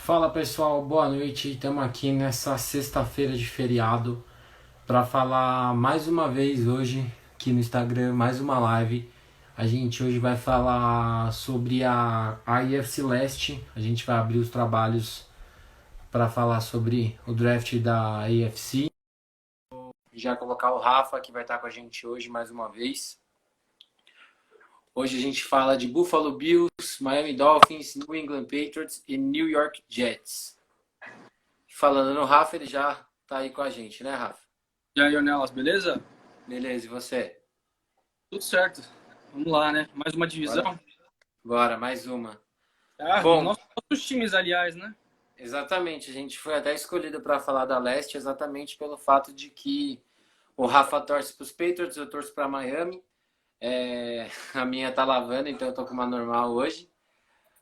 Fala pessoal, boa noite. Estamos aqui nessa sexta-feira de feriado para falar mais uma vez hoje aqui no Instagram, mais uma live. A gente hoje vai falar sobre a AFC Leste. A gente vai abrir os trabalhos para falar sobre o draft da AFC. Já colocar o Rafa que vai estar com a gente hoje mais uma vez. Hoje a gente fala de Buffalo Bills, Miami Dolphins, New England Patriots e New York Jets. Falando no Rafa, ele já tá aí com a gente, né, Rafa? E aí, Ornelas, beleza? Beleza, e você? Tudo certo. Vamos lá, né? Mais uma Bora? divisão. Bora, mais uma. Dos Bom, nossos times, aliás, né? exatamente, a gente foi até escolhido para falar da Leste exatamente pelo fato de que o Rafa torce para os Patriots, eu torço para Miami. A minha tá lavando, então eu tô com uma normal hoje.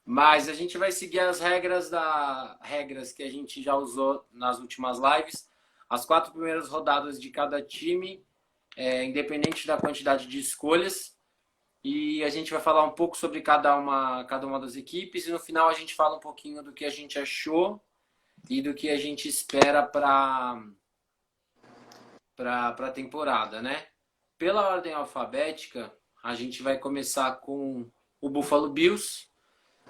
Mas a gente vai seguir as regras que a gente já usou nas últimas lives. As 4 primeiras rodadas de cada time, independente da quantidade de escolhas. E a gente vai falar um pouco sobre cada uma das equipes. E no final a gente fala um pouquinho do que a gente achou e do que a gente espera para a temporada, né? Pela ordem alfabética, a gente vai começar com o Buffalo Bills,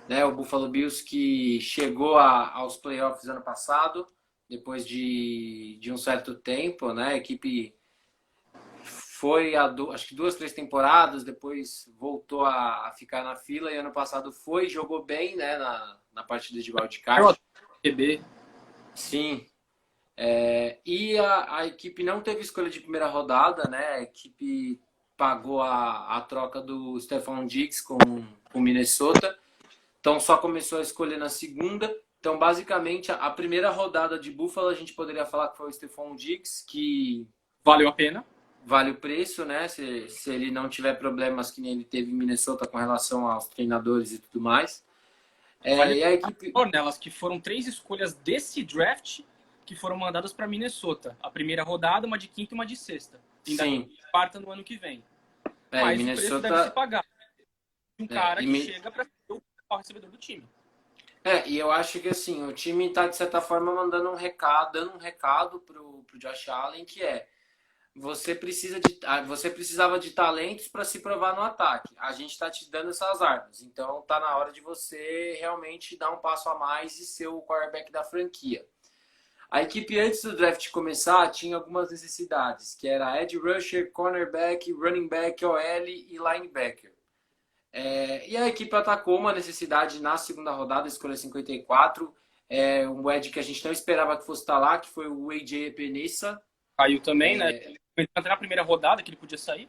né? O Buffalo Bills que chegou aos playoffs ano passado, depois de um certo tempo, né? A equipe foi acho que 2, 3 temporadas, depois voltou a ficar na fila e ano passado jogou bem, né? Na partida de Eu wildcard. QB. Sim. E a equipe não teve escolha de primeira rodada, né? A equipe pagou a troca do Stephon Diggs com Minnesota. Então só começou a escolher na segunda. Então, basicamente, a primeira rodada de Buffalo a gente poderia falar que foi o Stephon Diggs, que Valeu a pena. vale o preço, né? Se ele não tiver problemas que nem ele teve em Minnesota com relação aos treinadores e tudo mais. Vale E a equipe. Ornelas, que foram 3 escolhas desse draft que foram mandadas para Minnesota. A primeira rodada, uma de quinta e uma de sexta. Ainda Sim. quarta no ano que vem. Em Mas o preço deve se Minnesota. pagar. Um cara E, que chega para ser o recebedor do time. e eu acho que assim, o time está, de certa forma, mandando um recado, dando um recado pro Josh Allen, que você precisava de talentos para se provar no ataque. A gente está te dando essas armas. Então tá na hora de você realmente dar um passo a mais e ser o quarterback da franquia. A equipe antes do draft começar tinha algumas necessidades, que era edge rusher, cornerback, running back, OL e linebacker. E a equipe atacou uma necessidade na segunda rodada, escolha 54. Um edge que a gente não esperava que fosse estar lá, que foi o AJ Epinesa. Caiu também, né? Até na primeira rodada que ele podia sair.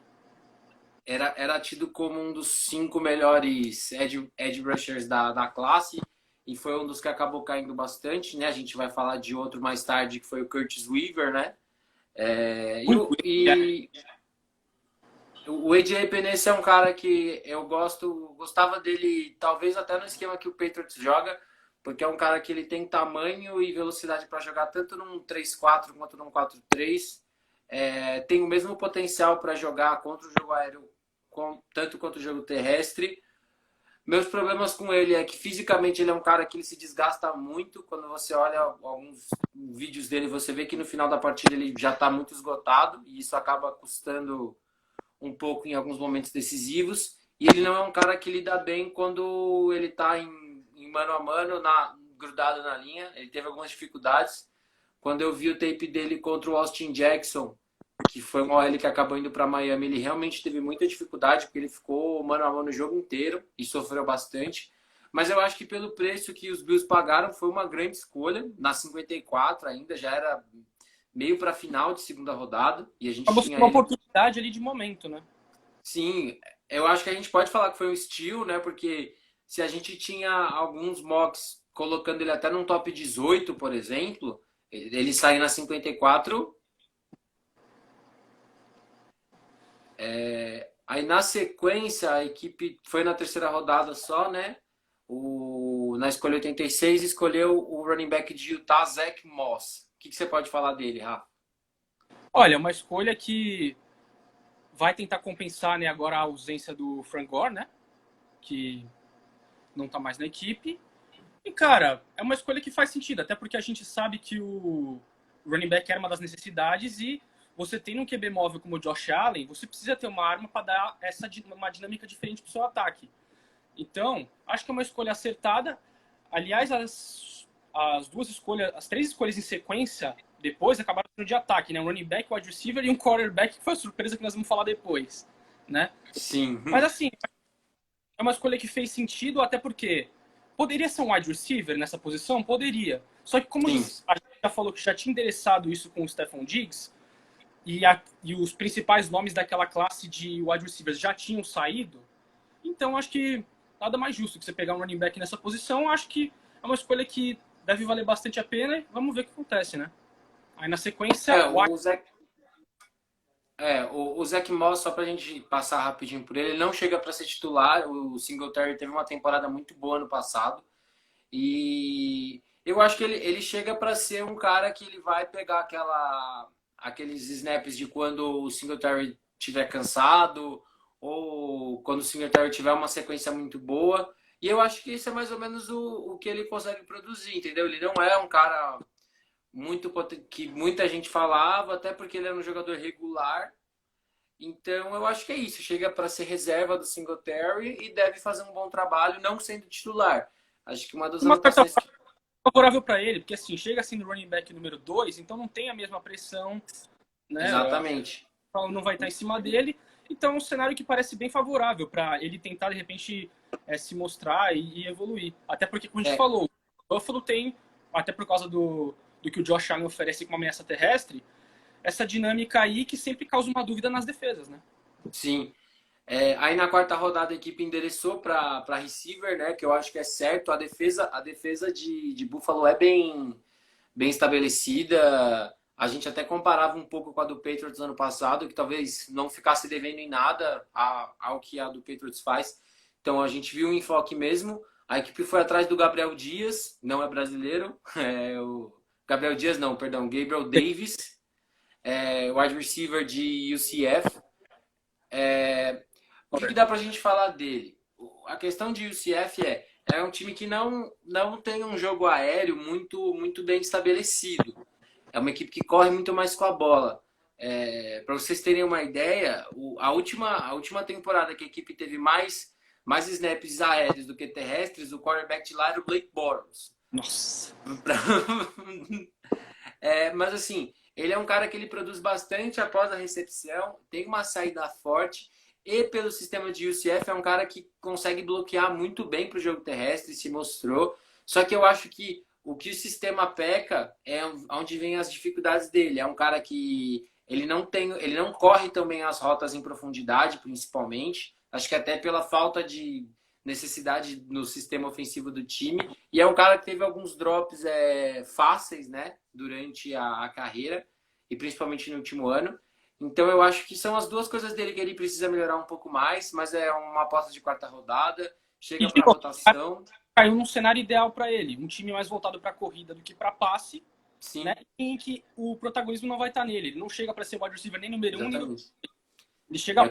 Era tido como um dos 5 melhores edge rushers da classe e foi um dos que acabou caindo bastante, né? A gente vai falar de outro mais tarde, que foi o Curtis Weaver, né? O AJ Epinesa é um cara que eu gostava dele, talvez até no esquema que o Patriots joga, porque é um cara que ele tem tamanho e velocidade para jogar tanto num 3-4 quanto num 4-3. Tem o mesmo potencial para jogar contra o jogo aéreo, tanto quanto o jogo terrestre. Meus problemas com ele é que fisicamente ele é um cara que ele se desgasta muito. Quando você olha alguns vídeos dele, você vê que no final da partida ele já está muito esgotado e isso acaba custando um pouco em alguns momentos decisivos. E ele não é um cara que lida bem quando ele está em mano a mano, grudado na linha. Ele teve algumas dificuldades. Quando eu vi o tape dele contra o Austin Jackson, que foi um OL que acabou indo para Miami, ele realmente teve muita dificuldade, porque ele ficou mano a mano o jogo inteiro e sofreu bastante. Mas eu acho que pelo preço que os Bills pagaram, foi uma grande escolha. Na 54 ainda, já era meio para final de segunda rodada. E a gente Acabou tinha sendo uma ele. oportunidade ali de momento, né? Sim, eu acho que a gente pode falar que foi um steal, né? Porque se a gente tinha alguns mocks colocando ele até num top 18, por exemplo, ele sair na 54. Aí na sequência a equipe foi na terceira rodada só, né? Na escolha 86 escolheu o running back de Utah, Zach Moss. O que você pode falar dele, Rafa? Olha, uma escolha que vai tentar compensar, né, agora a ausência do Frank Gore, né? Que não tá mais na equipe. E, cara, é uma escolha que faz sentido, até porque a gente sabe que o running back era uma das necessidades e você tem um QB móvel como o Josh Allen, você precisa ter uma arma para dar uma dinâmica diferente para o seu ataque. Então, acho que é uma escolha acertada. Aliás, as duas escolhas, as três escolhas em sequência depois acabaram sendo de ataque, né? Um running back, um wide receiver e um quarterback, que foi a surpresa que nós vamos falar depois, né? Sim. Mas assim, é uma escolha que fez sentido, até porque poderia ser um wide receiver nessa posição? Poderia. Só que como a Sim. gente já falou que já tinha endereçado isso com o Stephon Diggs, e os principais nomes daquela classe de wide receivers já tinham saído, então acho que nada mais justo que você pegar um running back nessa posição. Acho que é uma escolha que deve valer bastante a pena e vamos ver o que acontece, né? Aí na sequência, o Zach Moss, só pra gente passar rapidinho por ele não chega para ser titular. O Singletary teve uma temporada muito boa no passado. E eu acho que ele chega para ser um cara que ele vai pegar aqueles snaps de quando o Singletary estiver cansado ou quando o Singletary tiver uma sequência muito boa. E eu acho que isso é mais ou menos o que ele consegue produzir, entendeu? Ele não é um cara muito que muita gente falava, até porque ele era um jogador regular. Então eu acho que é isso. Chega para ser reserva do Singletary e deve fazer um bom trabalho, não sendo titular. Acho que uma das uma carta anotações favorável para ele, porque assim, chega assim no running back número 2, então não tem a mesma pressão, né? exatamente. Não vai estar em cima dele. Então é um cenário que parece bem favorável para ele tentar, de repente, se mostrar e evoluir. Até porque, como a gente falou, o Buffalo tem, até por causa do que o Josh Allen oferece como ameaça terrestre, essa dinâmica aí que sempre causa uma dúvida nas defesas, né? Sim. Aí na quarta rodada a equipe endereçou para receiver, né? Que eu acho que é certo. A defesa de Buffalo é bem estabelecida. A gente até comparava um pouco com a do Patriots ano passado, que talvez não ficasse devendo em nada ao que a do Patriots faz. Então a gente viu um enfoque mesmo. A equipe foi atrás do Gabriel Dias, não é brasileiro. O Gabriel Dias, não, perdão, Gabriel Davis, wide receiver de UCF. O que dá pra gente falar dele? A questão de UCF é um time que não tem um jogo aéreo muito bem estabelecido. É uma equipe que corre muito mais com a bola. Para vocês terem uma ideia, a última temporada que a equipe teve mais snaps aéreos do que terrestres, o quarterback de lá era o Blake Bortles. Nossa. Mas assim, ele é um cara que ele produz bastante após a recepção, tem uma saída forte e pelo sistema de UCF é um cara que consegue bloquear muito bem para o jogo terrestre, se mostrou. Só que eu acho que o que o sistema peca é onde vem as dificuldades dele. É um cara que ele não corre também as rotas em profundidade, principalmente. Acho que até pela falta de necessidade no sistema ofensivo do time. E é um cara que teve alguns drops fáceis, né, durante a carreira e principalmente no último ano. Então eu acho que são as duas coisas dele que ele precisa melhorar um pouco mais, mas é uma aposta de quarta rodada, chega para rotação. Caiu num cenário ideal para ele, um time mais voltado para corrida do que para passe, Sim. né? Em que o protagonismo não vai estar nele. Ele não chega para ser o wide receiver nem número 1, nem ele chega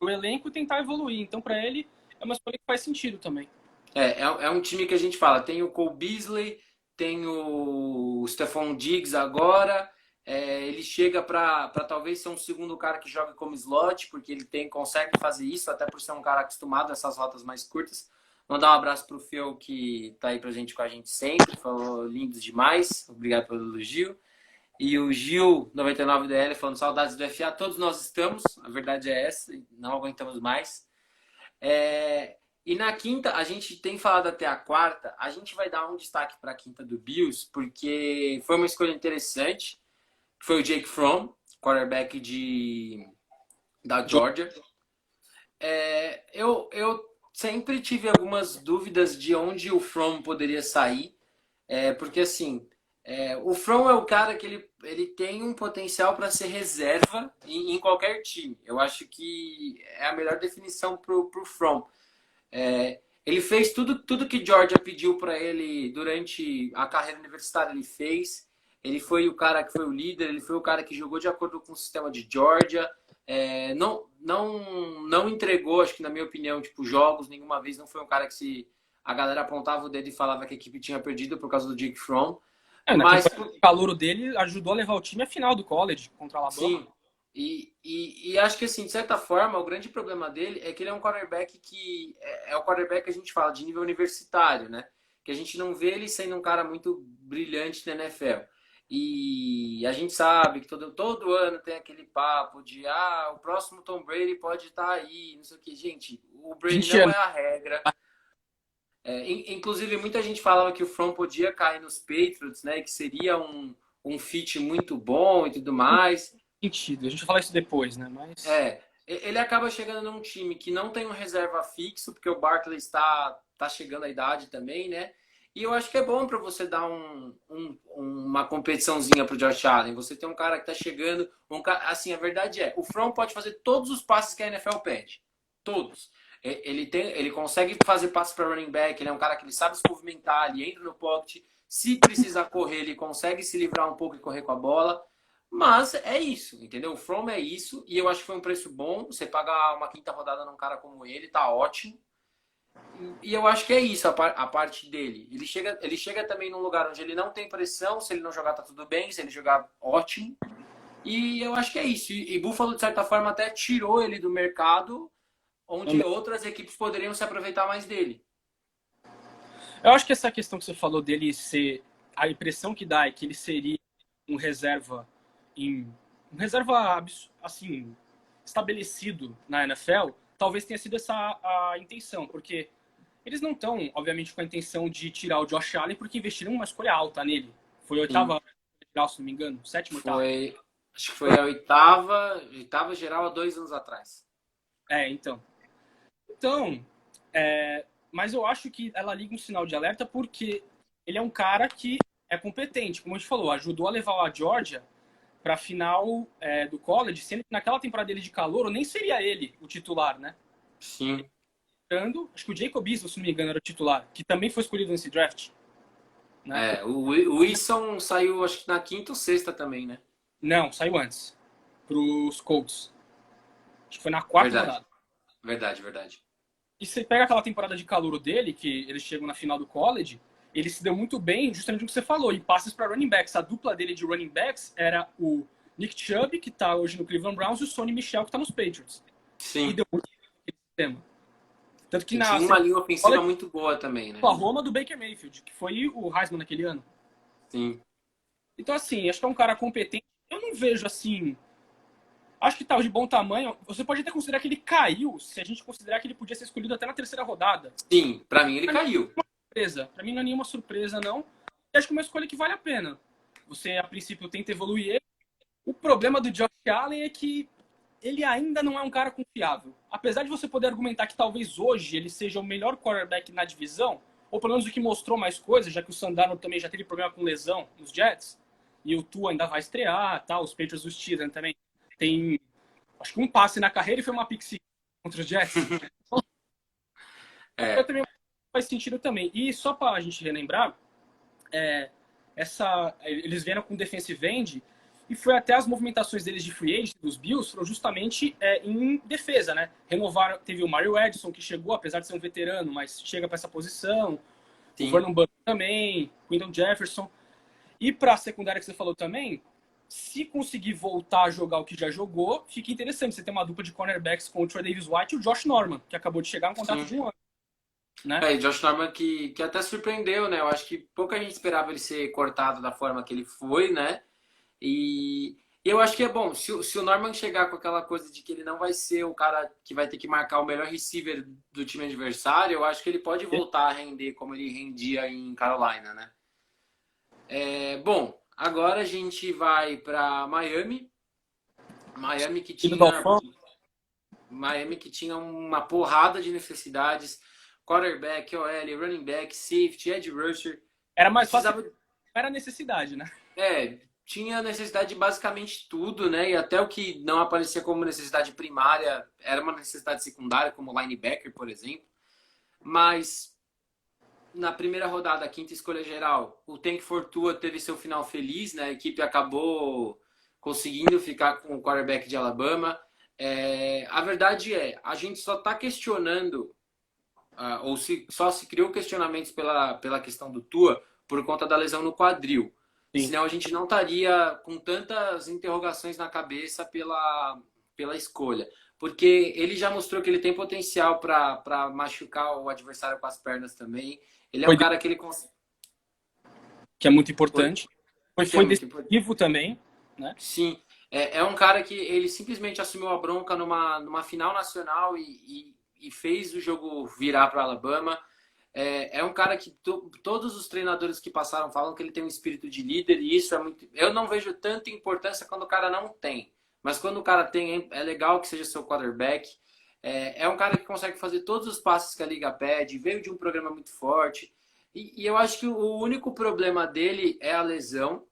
o elenco e tentar evoluir. Então para ele é uma escolha que faz sentido também. É um time que a gente fala, tem o Cole Beasley, tem o Stephon Diggs agora. Ele chega para talvez ser um segundo cara que joga como slot, porque ele consegue fazer isso, até por ser um cara acostumado a essas rotas mais curtas. Mandar um abraço pro Phil, que tá aí com a gente sempre, falou lindos demais, obrigado pelo elogio. E o Gil, 99DL, falando saudades do FA, todos nós estamos, a verdade é essa, não aguentamos mais. E na quinta, a gente tem falado até a quarta, a gente vai dar um destaque para a quinta do Bills, porque foi uma escolha interessante. Foi o Jake Fromm, quarterback da Georgia. Eu sempre tive algumas dúvidas de onde o Fromm poderia sair, porque assim, o Fromm é o cara que ele tem um potencial para ser reserva em qualquer time. Eu acho que é a melhor definição pro Fromm. Ele fez tudo que Georgia pediu para ele durante a carreira universitária, ele fez. Ele foi o cara que foi o líder, ele foi o cara que jogou de acordo com o sistema de Georgia. Não entregou, acho que na minha opinião, tipo, jogos nenhuma vez. Não foi um cara que se a galera apontava o dedo e falava que a equipe tinha perdido por causa do Jake Fromm. Na Mas, temporada, o calor dele ajudou a levar o time à final do college contra a Alabama. sim, e acho que, assim, de certa forma, o grande problema dele é que ele é um quarterback que é o quarterback que a gente fala de nível universitário, né? Que a gente não vê ele sendo um cara muito brilhante na NFL. E a gente sabe que todo ano tem aquele papo de o próximo Tom Brady pode estar aí, não sei o que. Gente, o Brady 20 não anos. é a regra. Inclusive, muita gente falava que o From podia cair nos Patriots, né? Que seria um fit muito bom e tudo mais. Sentido. A gente vai falar isso depois, né? Mas. Ele acaba chegando num time que não tem um reserva fixo, porque o Barkley está chegando à idade também, né? E eu acho que é bom para você dar uma competiçãozinha para o Josh Allen. Você tem um cara que está chegando, assim, a verdade o From pode fazer todos os passes que a NFL pede, todos. Ele consegue fazer passes para running back, ele é um cara que ele sabe se movimentar, ele entra no pocket, se precisar correr, ele consegue se livrar um pouco e correr com a bola. Mas é isso, entendeu? O From é isso, e eu acho que foi um preço bom. Você pagar uma quinta rodada num cara como ele, tá ótimo. E eu acho que é isso a parte dele. Ele chega também num lugar onde ele não tem pressão. Se ele não jogar, tá tudo bem. Se ele jogar, ótimo. E eu acho que é isso. E Buffalo, de certa forma, até tirou ele do mercado, onde outras equipes poderiam se aproveitar mais dele. Eu acho que essa questão que você falou dele ser. A impressão que dá é que ele seria um reserva assim, estabelecido na NFL, talvez tenha sido essa a intenção, porque eles não estão, obviamente, com a intenção de tirar o Josh Allen, porque investiram uma escolha alta nele. Foi a oitava geral, se não me engano, sétima, oitava. Acho que foi a oitava geral há 2 anos atrás. Então. Mas eu acho que ela liga um sinal de alerta porque ele é um cara que é competente, como a gente falou, ajudou a levar a Georgia para a final do college, sendo que naquela temporada dele de calor, nem seria ele o titular, né? Sim. Acho que o Jacob Eason, se não me engano, era o titular, que também foi escolhido nesse draft. Né? O Wilson saiu, acho que na quinta ou sexta também, né? Não, saiu antes. Pros Colts. Acho que foi na quarta rodada. Verdade. E você pega aquela temporada de calor dele, que eles chegam na final do college, ele se deu muito bem, justamente o que você falou, em passes para running backs. A dupla dele de running backs era o Nick Chubb, que está hoje no Cleveland Browns, e o Sonny Michel, que está nos Patriots. Sim. E deu muito bem no sistema. Tanto que tinha uma linha ofensiva muito boa também, né? A Roma do Baker Mayfield, que foi o Heisman naquele ano. Sim. Então, assim, acho que é um cara competente. Eu não vejo, assim... Acho que tá de bom tamanho. Você pode até considerar que ele caiu, se a gente considerar que ele podia ser escolhido até na terceira rodada. Sim, pra mim ele caiu. Pra mim não é nenhuma surpresa, não. E acho que é uma escolha que vale a pena. Você, a princípio, tenta evoluir ele. O problema do Josh Allen é que ele ainda não é um cara confiável. Apesar de você poder argumentar que talvez hoje ele seja o melhor quarterback na divisão, ou pelo menos o que mostrou mais coisas, já que o Sandano também já teve problema com lesão nos Jets, e o Tua ainda vai estrear, tá? Os Patriots do Steelers também tem, acho que um passe na carreira e foi uma pick six contra os Jets. Eu também faz sentido também. E só para a gente relembrar, eles vieram com defensive end e foi até as movimentações deles de free agent dos Bills foram justamente em defesa, né? Renovaram, teve o Mario Edson que chegou, apesar de ser um veterano, mas chega para essa posição. Sim. O Vernon Butler também, Quinton Jefferson. E para a secundária que você falou também, se conseguir voltar a jogar o que já jogou, fica interessante. Você tem uma dupla de cornerbacks com o Trey Davis White e o Josh Norman, que acabou de chegar no contrato de um ano. Né? E Josh Norman que até surpreendeu, né? Eu acho que pouca gente esperava ele ser cortado da forma que ele foi, né? E eu acho que é bom. Se o Norman chegar com aquela coisa de que ele não vai ser o cara que vai ter que marcar o melhor receiver do time adversário, eu acho que ele pode voltar a render como ele rendia em Carolina, né? Bom, agora a gente vai para Miami. Miami que tinha uma porrada de necessidades. Quarterback, OL, running back, safety, edge rusher. Era mais fácil. Era necessidade, né? Tinha necessidade de basicamente tudo, né? E até o que não aparecia como necessidade primária era uma necessidade secundária, como linebacker, por exemplo. Mas na primeira rodada, a quinta escolha geral, o Tank Fortua teve seu final feliz, né? A equipe acabou conseguindo ficar com o quarterback de Alabama. A verdade a gente só está questionando só se criou questionamentos pela questão do Tua por conta da lesão no quadril. Sim. Senão a gente não estaria com tantas interrogações na cabeça pela escolha. Porque ele já mostrou que ele tem potencial para machucar o adversário com as pernas também. Ele é um cara que ele consegue. Que é muito importante. Foi decisivo também, né? Sim. É um cara que ele simplesmente assumiu a bronca numa final nacional e fez o jogo virar para Alabama. É um cara que todos os treinadores que passaram falam que ele tem um espírito de líder e isso é muito. Eu não vejo tanta importância quando o cara não tem, mas quando o cara tem, é legal que seja seu quarterback. É um cara que consegue fazer todos os passes que a liga pede, veio de um programa muito forte e eu acho que o único problema dele é a lesão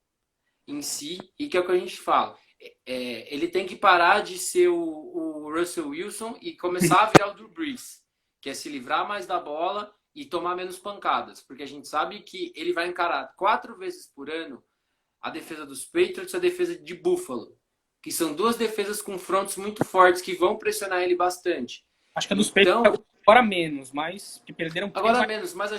em si e que é o que a gente fala. Ele tem que parar de ser o Russell Wilson e começar a virar o Drew Brees, que é se livrar mais da bola e tomar menos pancadas, porque a gente sabe que ele vai encarar 4 vezes por ano a defesa dos Patriots e a defesa de Buffalo, que são 2 defesas com fronts muito fortes que vão pressionar ele bastante. Acho que a dos Patriots agora menos, mas que perderam... Agora menos, mas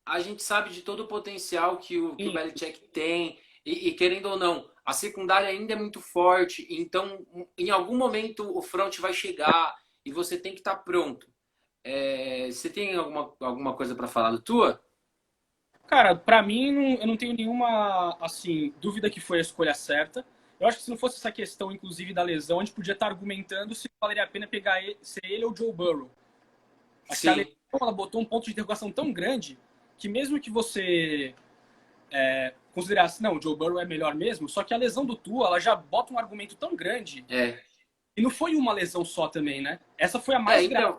a gente sabe de todo o potencial que o Belichick tem e querendo ou não, a secundária ainda é muito forte, então em algum momento o front vai chegar e você tem que estar pronto. Você tem alguma coisa para falar do Tua? Cara, pra mim, eu não tenho nenhuma assim, dúvida que foi a escolha certa. Eu acho que se não fosse essa questão, inclusive, da lesão, a gente podia estar argumentando se valeria a pena pegar ser ele ou Joe Burrow. Acho que a lesão, ela botou um ponto de interrogação tão grande que mesmo que você considerasse, não, o Joe Burrow é melhor mesmo, só que a lesão do Tua, ela já bota um argumento tão grande. E não foi uma lesão só também, né? Essa foi a mais grave.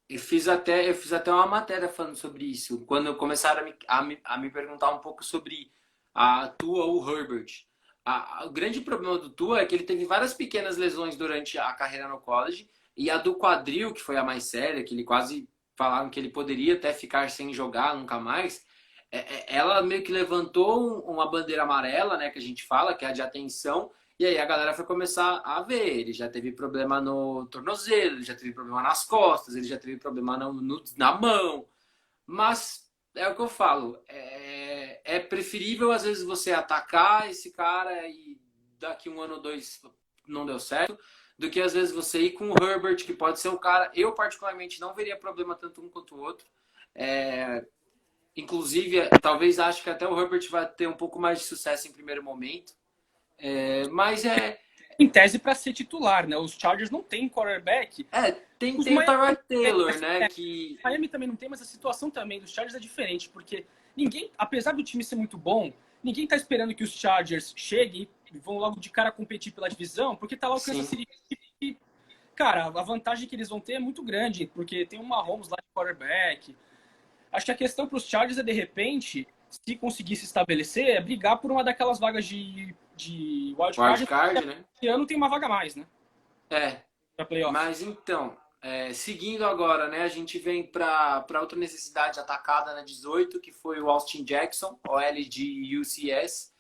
Eu fiz até uma matéria falando sobre isso, quando começaram a me perguntar um pouco sobre a Tua ou o Herbert. O grande problema do Tua é que ele teve várias pequenas lesões durante a carreira no college, e a do quadril, que foi a mais séria, que ele quase falaram que ele poderia até ficar sem jogar nunca mais, ela meio que levantou uma bandeira amarela, né, que a gente fala, que é a de atenção, e aí a galera foi começar a ver. Ele já teve problema no tornozelo, ele já teve problema nas costas, ele já teve problema na mão. Mas é o que eu falo. É preferível, às vezes, você atacar esse cara e daqui 1 ano ou 2 não deu certo, do que às vezes você ir com o Herbert, que pode ser o cara. Eu, particularmente, não veria problema tanto um quanto o outro. Inclusive, talvez acho que até o Herbert vai ter um pouco mais de sucesso em primeiro momento. Mas em tese para ser titular, né? Os Chargers não têm quarterback. Tem o Tyrod Taylor, né? Que Miami também não tem, mas a situação também dos Chargers é diferente, porque ninguém, apesar do time ser muito bom, ninguém tá esperando que os Chargers cheguem e vão logo de cara competir pela divisão, porque tá lá o Kansas City. Cara, a vantagem que eles vão ter é muito grande, porque tem um Mahomes lá de quarterback. Acho que a questão para os Chargers é, de repente, se conseguir se estabelecer, é brigar por uma daquelas vagas de wildcard, né? Esse ano tem uma vaga a mais, né? Pra playoff. Mas então, seguindo agora, né? A gente vem para outra necessidade atacada na 18, que foi o Austin Jackson, OL de UCS.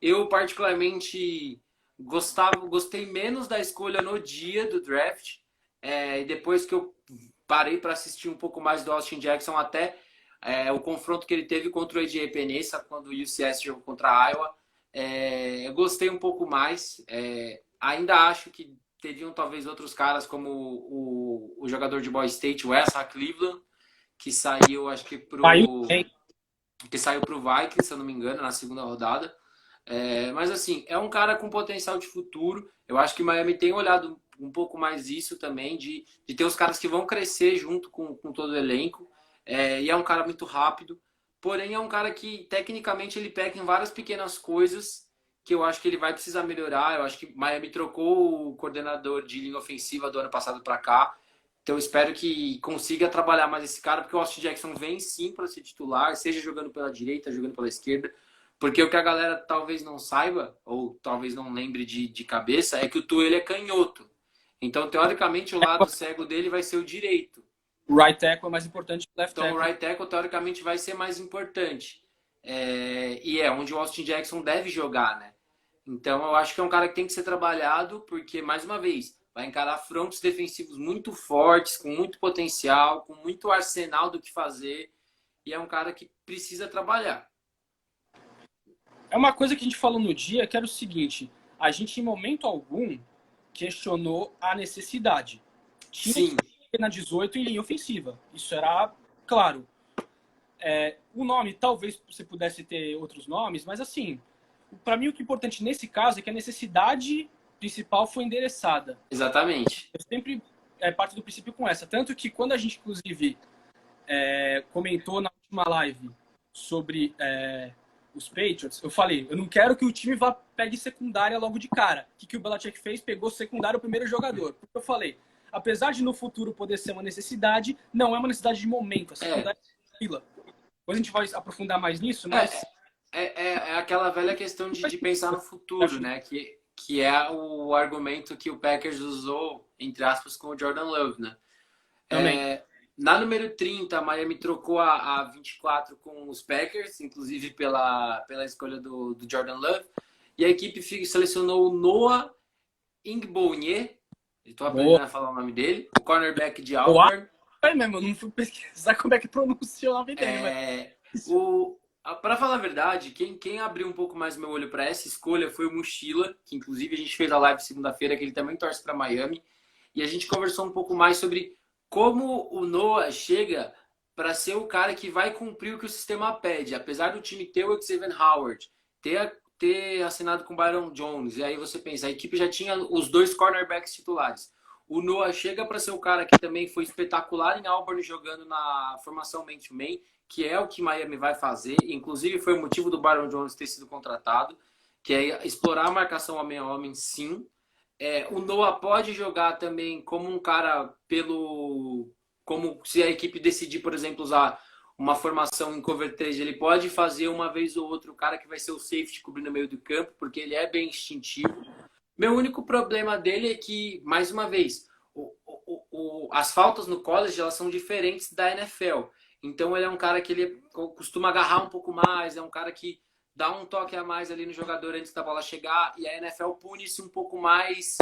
Eu, particularmente, gostei menos da escolha no dia do draft. E depois que eu parei para assistir um pouco mais do Austin Jackson, até o confronto que ele teve contra o AJ Epenesa, quando o UCS jogou contra a Iowa, eu gostei um pouco mais. Ainda acho que teriam talvez outros caras, como o jogador de Ball State, o Ezra Cleveland, que saiu, acho que pro Vikings, se eu não me engano, na segunda rodada. Mas assim, é um cara com potencial de futuro. Eu acho que Miami tem olhado um pouco mais isso também, de ter os caras que vão crescer junto com todo o elenco. E é um cara muito rápido. Porém, é um cara que, tecnicamente, ele peca em várias pequenas coisas que eu acho que ele vai precisar melhorar. Eu acho que Miami trocou o coordenador de linha ofensiva do ano passado para cá. Então, eu espero que consiga trabalhar mais esse cara, porque o Austin Jackson vem sim para ser titular, seja jogando pela direita, jogando pela esquerda. Porque o que a galera talvez não saiba, ou talvez não lembre de cabeça, é que o Tua ele é canhoto. Então, teoricamente, o lado cego dele vai ser o direito. O right tackle é mais importante que o left tackle. Então, o right tackle, teoricamente, vai ser mais importante. E é onde o Austin Jackson deve jogar, né? Então, eu acho que é um cara que tem que ser trabalhado, porque, mais uma vez, vai encarar fronts defensivos muito fortes, com muito potencial, com muito arsenal do que fazer, e é um cara que precisa trabalhar. É uma coisa que a gente falou no dia, que era o seguinte, a gente em momento algum questionou a necessidade. Tinha Sim. que ter na 18 em linha ofensiva. Isso era claro. O nome, talvez você pudesse ter outros nomes, mas assim, para mim o que é importante nesse caso é que a necessidade principal foi endereçada. Exatamente. Eu sempre parto do princípio com essa. Tanto que quando a gente, inclusive, comentou na última live sobre os Patriots, eu falei, eu não quero que o time pegue secundária logo de cara. O que o Belichick fez? Pegou secundária o primeiro jogador. Eu falei, apesar de no futuro poder ser uma necessidade, não é uma necessidade de momento. A secundária é fila. Depois a gente vai aprofundar mais nisso, mas... É aquela velha questão de pensar no futuro, né? Que é o argumento que o Packers usou, entre aspas, com o Jordan Love, né? Também. Na número 30, a Miami trocou a 24 com os Packers, inclusive pela escolha do Jordan Love. E a equipe selecionou o Noah Igbonye, estou aprendendo a falar o nome dele, o cornerback de Auburn. Mesmo, eu não fui pesquisar como é que pronuncia o nome dele. Para falar a verdade, quem abriu um pouco mais meu olho para essa escolha foi o Mochila, que inclusive a gente fez a live segunda-feira, que ele também torce para Miami. E a gente conversou um pouco mais sobre como o Noah chega para ser o cara que vai cumprir o que o sistema pede. Apesar do time ter o Xavier Howard, ter assinado com o Byron Jones, e aí você pensa, a equipe já tinha os dois cornerbacks titulares. O Noah chega para ser o cara que também foi espetacular em Auburn jogando na formação man-to-man, que é o que Miami vai fazer. Inclusive foi o motivo do Byron Jones ter sido contratado, que é explorar a marcação homem a homem, sim. O Noah pode jogar também como um cara como se a equipe decidir, por exemplo, usar uma formação em cover 3, ele pode fazer uma vez ou outra o cara que vai ser o safety cobrindo o meio do campo, porque ele é bem instintivo. Meu único problema dele é que, mais uma vez, as faltas no college elas são diferentes da NFL. Então ele é um cara que ele costuma agarrar um pouco mais, é um cara que dá um toque a mais ali no jogador antes da bola chegar, e a NFL pune-se um pouco mais,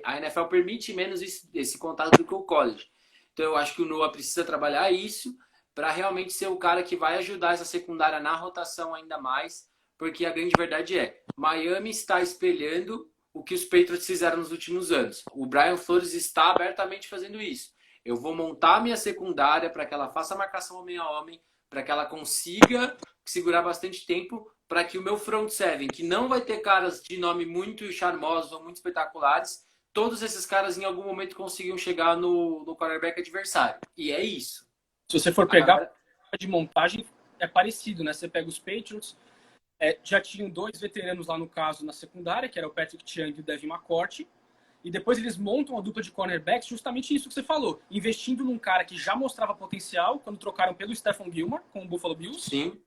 a NFL permite menos esse contato do que o college. Então eu acho que o Noah precisa trabalhar isso para realmente ser o cara que vai ajudar essa secundária na rotação ainda mais, porque a grande verdade é, Miami está espelhando o que os Patriots fizeram nos últimos anos. O Brian Flores está abertamente fazendo isso. Eu vou montar a minha secundária para que ela faça a marcação homem a homem, para que ela consiga segurar bastante tempo, para que o meu front seven, que não vai ter caras de nome muito charmosos ou muito espetaculares, todos esses caras em algum momento consigam chegar no quarterback adversário. E é isso. Se você for pegar de montagem, é parecido, né? Você pega os Patriots, já tinham dois veteranos lá no caso na secundária, que era o Patrick Chung e o Devin McCourty, e depois eles montam a dupla de cornerbacks, justamente isso que você falou, investindo num cara que já mostrava potencial quando trocaram pelo Stephon Gilmore com o Buffalo Bills. Sim.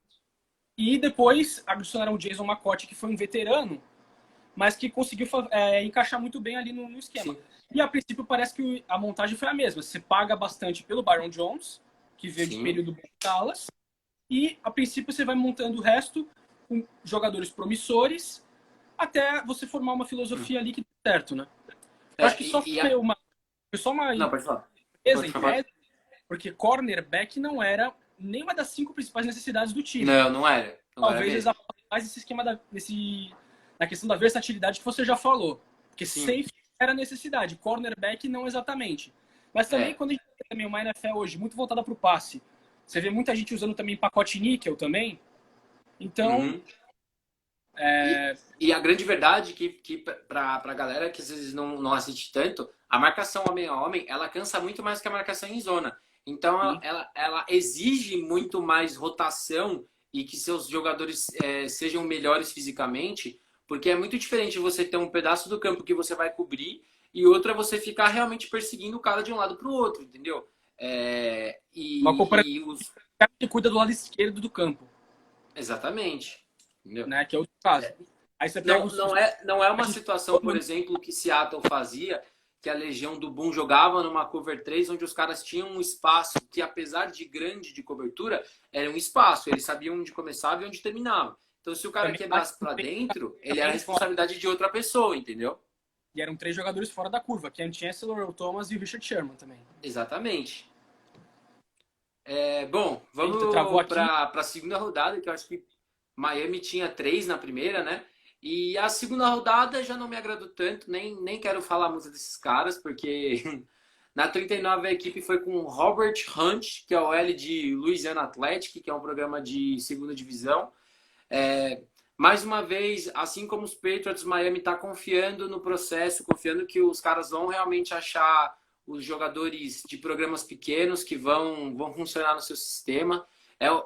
E depois adicionaram o Jason McCourty, que foi um veterano, mas que conseguiu encaixar muito bem ali no esquema. Sim. E a princípio parece que a montagem foi a mesma. Você paga bastante pelo Byron Jones, que veio de período de Dallas, e a princípio você vai montando o resto com jogadores promissores até você formar uma filosofia ali que dê certo, né? Eu acho que só foi uma não, pode falar. Porque cornerback não era nenhuma das 5 principais necessidades do time. Não era. Talvez eles apostassem mais esse esquema na questão da versatilidade que você já falou. Porque safety era necessidade, cornerback não exatamente. Mas também quando a gente tem também uma NFL hoje muito voltada para o passe, você vê muita gente usando também pacote níquel também. Então... E a grande verdade que pra galera que às vezes não assiste tanto, a marcação homem a homem, ela cansa muito mais que a marcação em zona. Então ela exige muito mais rotação e que seus jogadores sejam melhores fisicamente, porque é muito diferente você ter um pedaço do campo que você vai cobrir e outro é você ficar realmente perseguindo o cara de um lado para o outro, entendeu? Que cuida do lado esquerdo do campo. Exatamente. Né? Que é outro caso. Aí você não é uma situação, por exemplo, que Seattle fazia, que a Legião do Boom jogava numa cover 3, onde os caras tinham um espaço que, apesar de grande de cobertura, era um espaço. Eles sabiam onde começava e onde terminava. Então, se o cara quebrasse para dentro, ele era a responsabilidade de outra pessoa, entendeu? E eram 3 jogadores fora da curva, Ken Chancellor, Earl Thomas e o Richard Sherman também. Exatamente. Bom, Eita, travou vamos aqui. para a segunda rodada, que eu acho que Miami tinha 3 na primeira, né? E a segunda rodada já não me agradou tanto, nem quero falar muito desses caras, porque na 39 a equipe foi com Robert Hunt, que é o L de Louisiana Athletic, que é um programa de segunda divisão. Mais uma vez, assim como os Patriots, Miami está confiando no processo, confiando que os caras vão realmente achar os jogadores de programas pequenos que vão funcionar no seu sistema.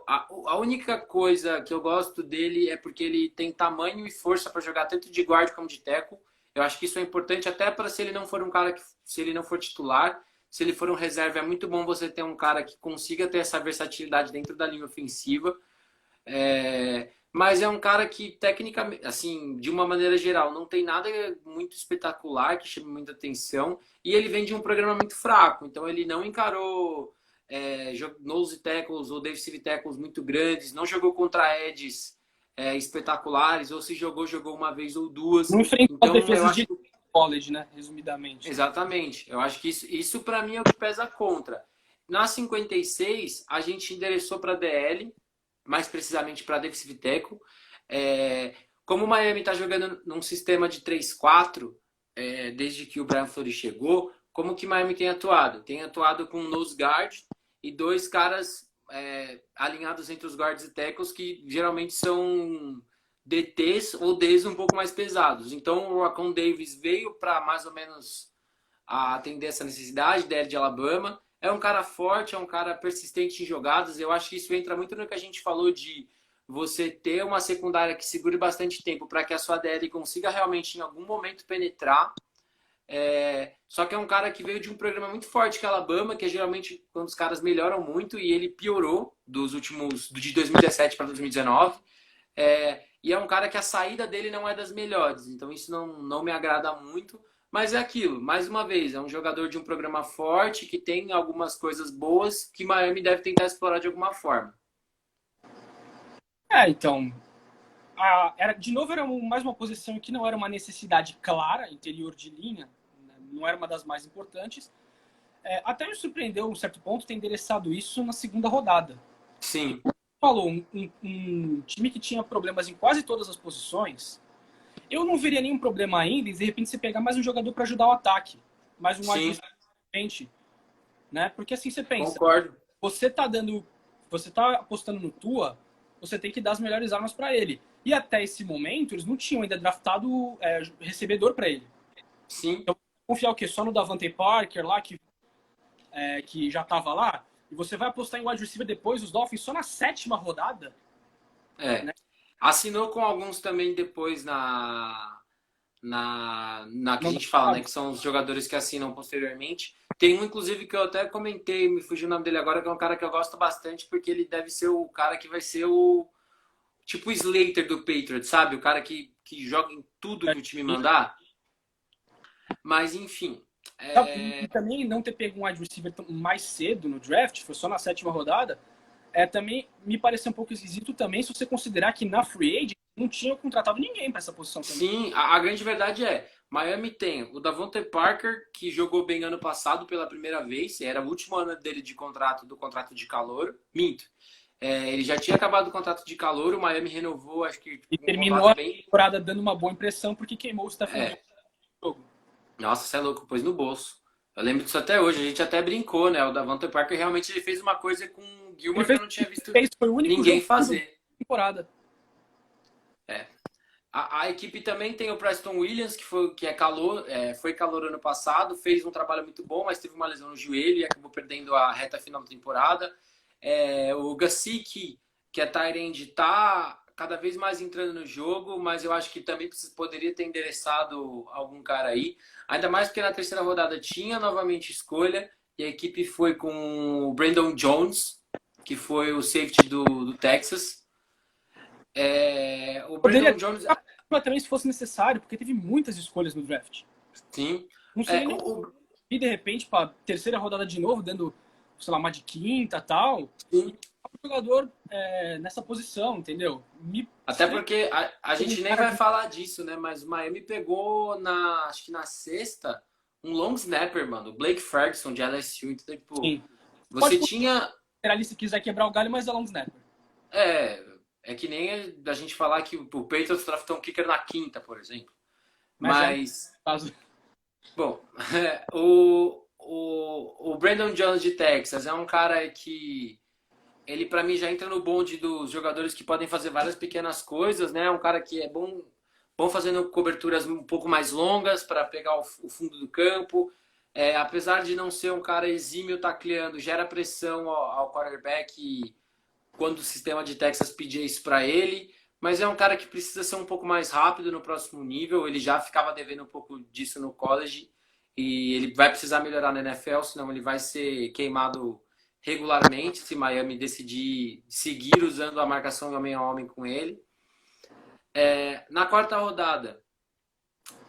A única coisa que eu gosto dele é porque ele tem tamanho e força para jogar tanto de guard como de tackle. Eu acho que isso é importante até para se ele não for um cara que, se ele não for titular, se ele for um reserva, é muito bom você ter um cara que consiga ter essa versatilidade dentro da linha ofensiva. Mas é um cara que, tecnicamente, assim, de uma maneira geral, não tem nada muito espetacular que chame muita atenção. E ele vem de um programa muito fraco. Então, ele não encarou nose tackles ou defensive tackles muito grandes. Não jogou contra edges espetaculares. Ou se jogou, jogou uma vez ou duas. Não enfrentou as Então, eu defesas acho de que... college, né? Resumidamente. Exatamente. Eu acho que isso para mim é o que pesa contra. Na 56, a gente endereçou para DL, mais precisamente para defensive tackle. Como o Miami está jogando num sistema de 3-4, desde que o Brian Flores chegou, como que Miami tem atuado? Tem atuado com nose guard e 2 caras alinhados entre os guards e tackles que geralmente são DTs ou Ds um pouco mais pesados. Então o Racon Davis veio para mais ou menos atender essa necessidade, DL de Alabama. É um cara forte, é um cara persistente em jogadas. Eu acho que isso entra muito no que a gente falou de você ter uma secundária que segure bastante tempo para que a sua DL consiga realmente em algum momento penetrar. Só que é um cara que veio de um programa muito forte que é Alabama, que é geralmente quando os caras melhoram muito, e ele piorou de 2017 para 2019. E é um cara que a saída dele não é das melhores, então isso não me agrada muito. Mas é aquilo, mais uma vez, é um jogador de um programa forte, que tem algumas coisas boas que Miami deve tentar explorar de alguma forma. Então, de novo, era mais uma posição que não era uma necessidade clara, interior de linha, né? Não era uma das mais importantes. Até me surpreendeu, um certo ponto, ter endereçado isso na segunda rodada. Sim. Falou, um time que tinha problemas em quase todas as posições, eu não veria nenhum problema ainda em, de repente, você pegar mais um jogador para ajudar o ataque, mais um adversário, né? Porque assim você pensa, Concordo. você tá apostando no Tua, você tem que dar as melhores armas para ele. E até esse momento, eles não tinham ainda draftado recebedor para ele. Sim. Então, confiar o quê? Só no Davante Parker lá, que já estava lá? E você vai apostar em wide receiver depois, os Dolphins, só na 7ª rodada? Né? Assinou com alguns também depois na que a gente fala, né? Que são os jogadores que assinam posteriormente. Tem um, inclusive, que eu até comentei, me fugiu o nome dele agora, que é um cara que eu gosto bastante, porque ele deve ser o cara que vai ser o tipo o Slater do Patriots, sabe? O cara que joga em tudo que o time mandar. Mas, enfim. E também não ter pego um wide receiver mais cedo no draft, foi só na 7ª rodada, também me pareceu um pouco esquisito também, se você considerar que na free agent não tinha contratado ninguém para essa posição também. Sim, a grande verdade Miami tem o Davante Parker, que jogou bem ano passado pela primeira vez, era o último ano dele do contrato de calor. Minto. Ele já tinha acabado o contrato de calor, o Miami renovou, acho que e terminou a temporada dando uma boa impressão, porque queimou o Stephen jogo. Nossa, você é louco, pôs no bolso. Eu lembro disso até hoje, a gente até brincou, né? O Davante Parker realmente ele fez uma coisa com o Gilmore que eu não tinha visto foi o único ninguém fazer. Temporada. A equipe também tem o Preston Williams, foi calor ano passado, fez um trabalho muito bom, mas teve uma lesão no joelho e acabou perdendo a reta final da temporada. O Gesicki, que é tight end, está cada vez mais entrando no jogo, mas eu acho que também poderia ter endereçado algum cara aí. Ainda mais porque na 3ª rodada tinha novamente escolha e a equipe foi com o Brandon Jones, que foi o safety do Texas. O Brandon Jones... também se fosse necessário, porque teve muitas escolhas no draft. Sim. Não sei e de repente, para 3ª rodada de novo, dando, sei lá, uma de 5ª e tal. Sim. jogador nessa posição, entendeu? Até porque a gente nem vai falar disso, né? Mas o Miami pegou acho que na sexta, um long snapper, mano. O Blake Ferguson de LSU. Então, tipo, Sim. você tinha. Ali se quiser quebrar o galho, mas é long snapper. É que nem a gente falar que o Patriots draftou um kicker na quinta, por exemplo. Mas bom, o Brandon Jones de Texas é um cara que ele para mim já entra no bonde dos jogadores que podem fazer várias pequenas coisas, né? Um cara que é bom fazendo coberturas um pouco mais longas para pegar o fundo do campo. Apesar de não ser um cara exímio tacleando, gera pressão ao quarterback quando o sistema de Texas pedia isso para ele. Mas é um cara que precisa ser um pouco mais rápido no próximo nível. Ele já ficava devendo um pouco disso no college. E ele vai precisar melhorar na NFL, senão ele vai ser queimado regularmente se Miami decidir seguir usando a marcação homem a homem com ele. Na quarta rodada,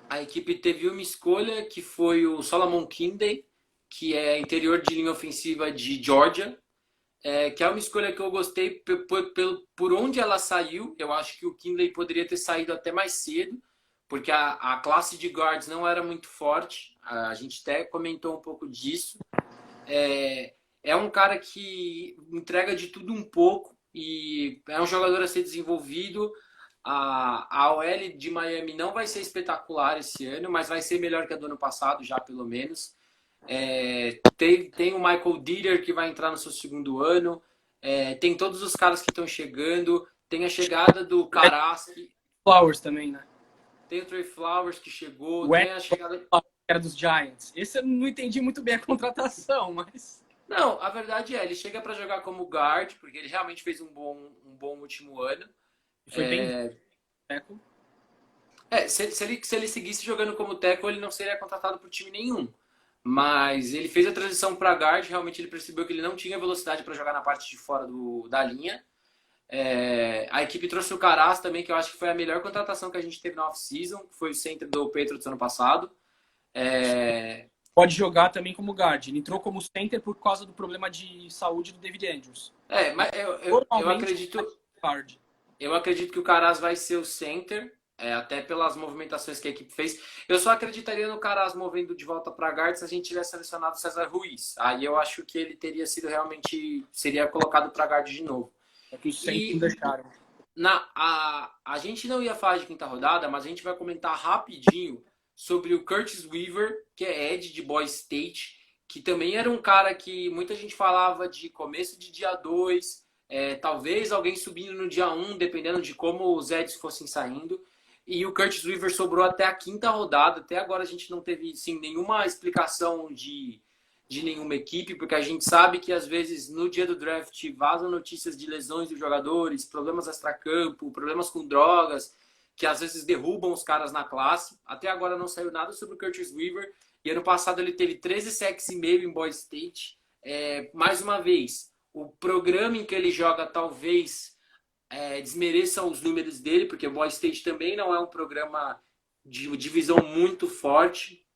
a equipe teve uma escolha que foi o Solomon Kindley, que é interior de linha ofensiva de Georgia. Que é uma escolha que eu gostei por onde ela saiu. Eu acho que o Kindley poderia ter saído até mais cedo, porque a classe de guards não era muito forte. A gente até comentou um pouco disso. É um cara que entrega de tudo um pouco e é um jogador a ser desenvolvido. A OL de Miami não vai ser espetacular esse ano, mas vai ser melhor que a do ano passado, já pelo menos. Tem o Michael Dieter que vai entrar no seu segundo ano. Tem todos os caras que estão chegando. Tem a chegada do Karaski. Flowers também, né? Tem o Trey Flowers que chegou. Tem a chegada... era dos Giants. Esse eu não entendi muito bem a contratação, mas... Não, a verdade ele chega para jogar como guard, porque ele realmente fez um bom último ano. Foi bem tackle. Se ele seguisse jogando como tackle, ele não seria contratado por time nenhum. Mas ele fez a transição para guard, realmente ele percebeu que ele não tinha velocidade para jogar na parte de fora da linha. A equipe trouxe o Caras também, que eu acho que foi a melhor contratação que a gente teve na off-season, que foi o center do Patriots ano passado. Pode jogar também como guard. Ele entrou como center por causa do problema de saúde do David Andrews. Mas eu acredito que o Caras vai ser o center. Até pelas movimentações que a equipe fez. Eu só acreditaria no Caras movendo de volta para guard se a gente tivesse selecionado o César Ruiz. Aí eu acho que ele teria sido seria colocado para guard de novo. Que os sempre deixaram. A gente não ia falar de quinta rodada, mas a gente vai comentar rapidinho sobre o Curtis Weaver, que é Ed de Boise State, que também era um cara que muita gente falava de começo de dia 2, talvez alguém subindo no dia 1, dependendo de como os Eds fossem saindo. E o Curtis Weaver sobrou até a quinta rodada. Até agora a gente não teve nenhuma explicação de nenhuma equipe, porque a gente sabe que às vezes no dia do draft vazam notícias de lesões dos jogadores, problemas extracampo, problemas com drogas, que às vezes derrubam os caras na classe. Até agora não saiu nada sobre o Curtis Weaver. E ano passado ele teve 13 sacks e meio em Boise State. Mais uma vez, o programa em que ele joga talvez desmereça os números dele, porque o Boise State também não é um programa de divisão muito forte,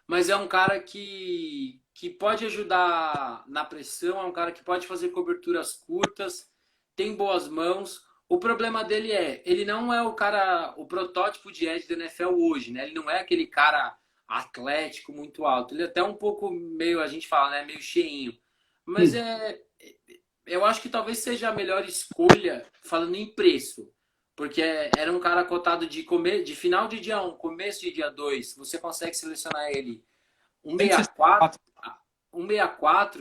mas é um cara que pode ajudar na pressão, é um cara que pode fazer coberturas curtas, tem boas mãos. O problema dele ele não é o protótipo de edge da NFL hoje, né? Ele não é aquele cara atlético muito alto, ele é até um pouco meio, a gente fala, né, meio cheinho, mas eu acho que talvez seja a melhor escolha falando em preço, porque era um cara cotado de final de dia 1, começo de dia 2, você consegue selecionar ele 164,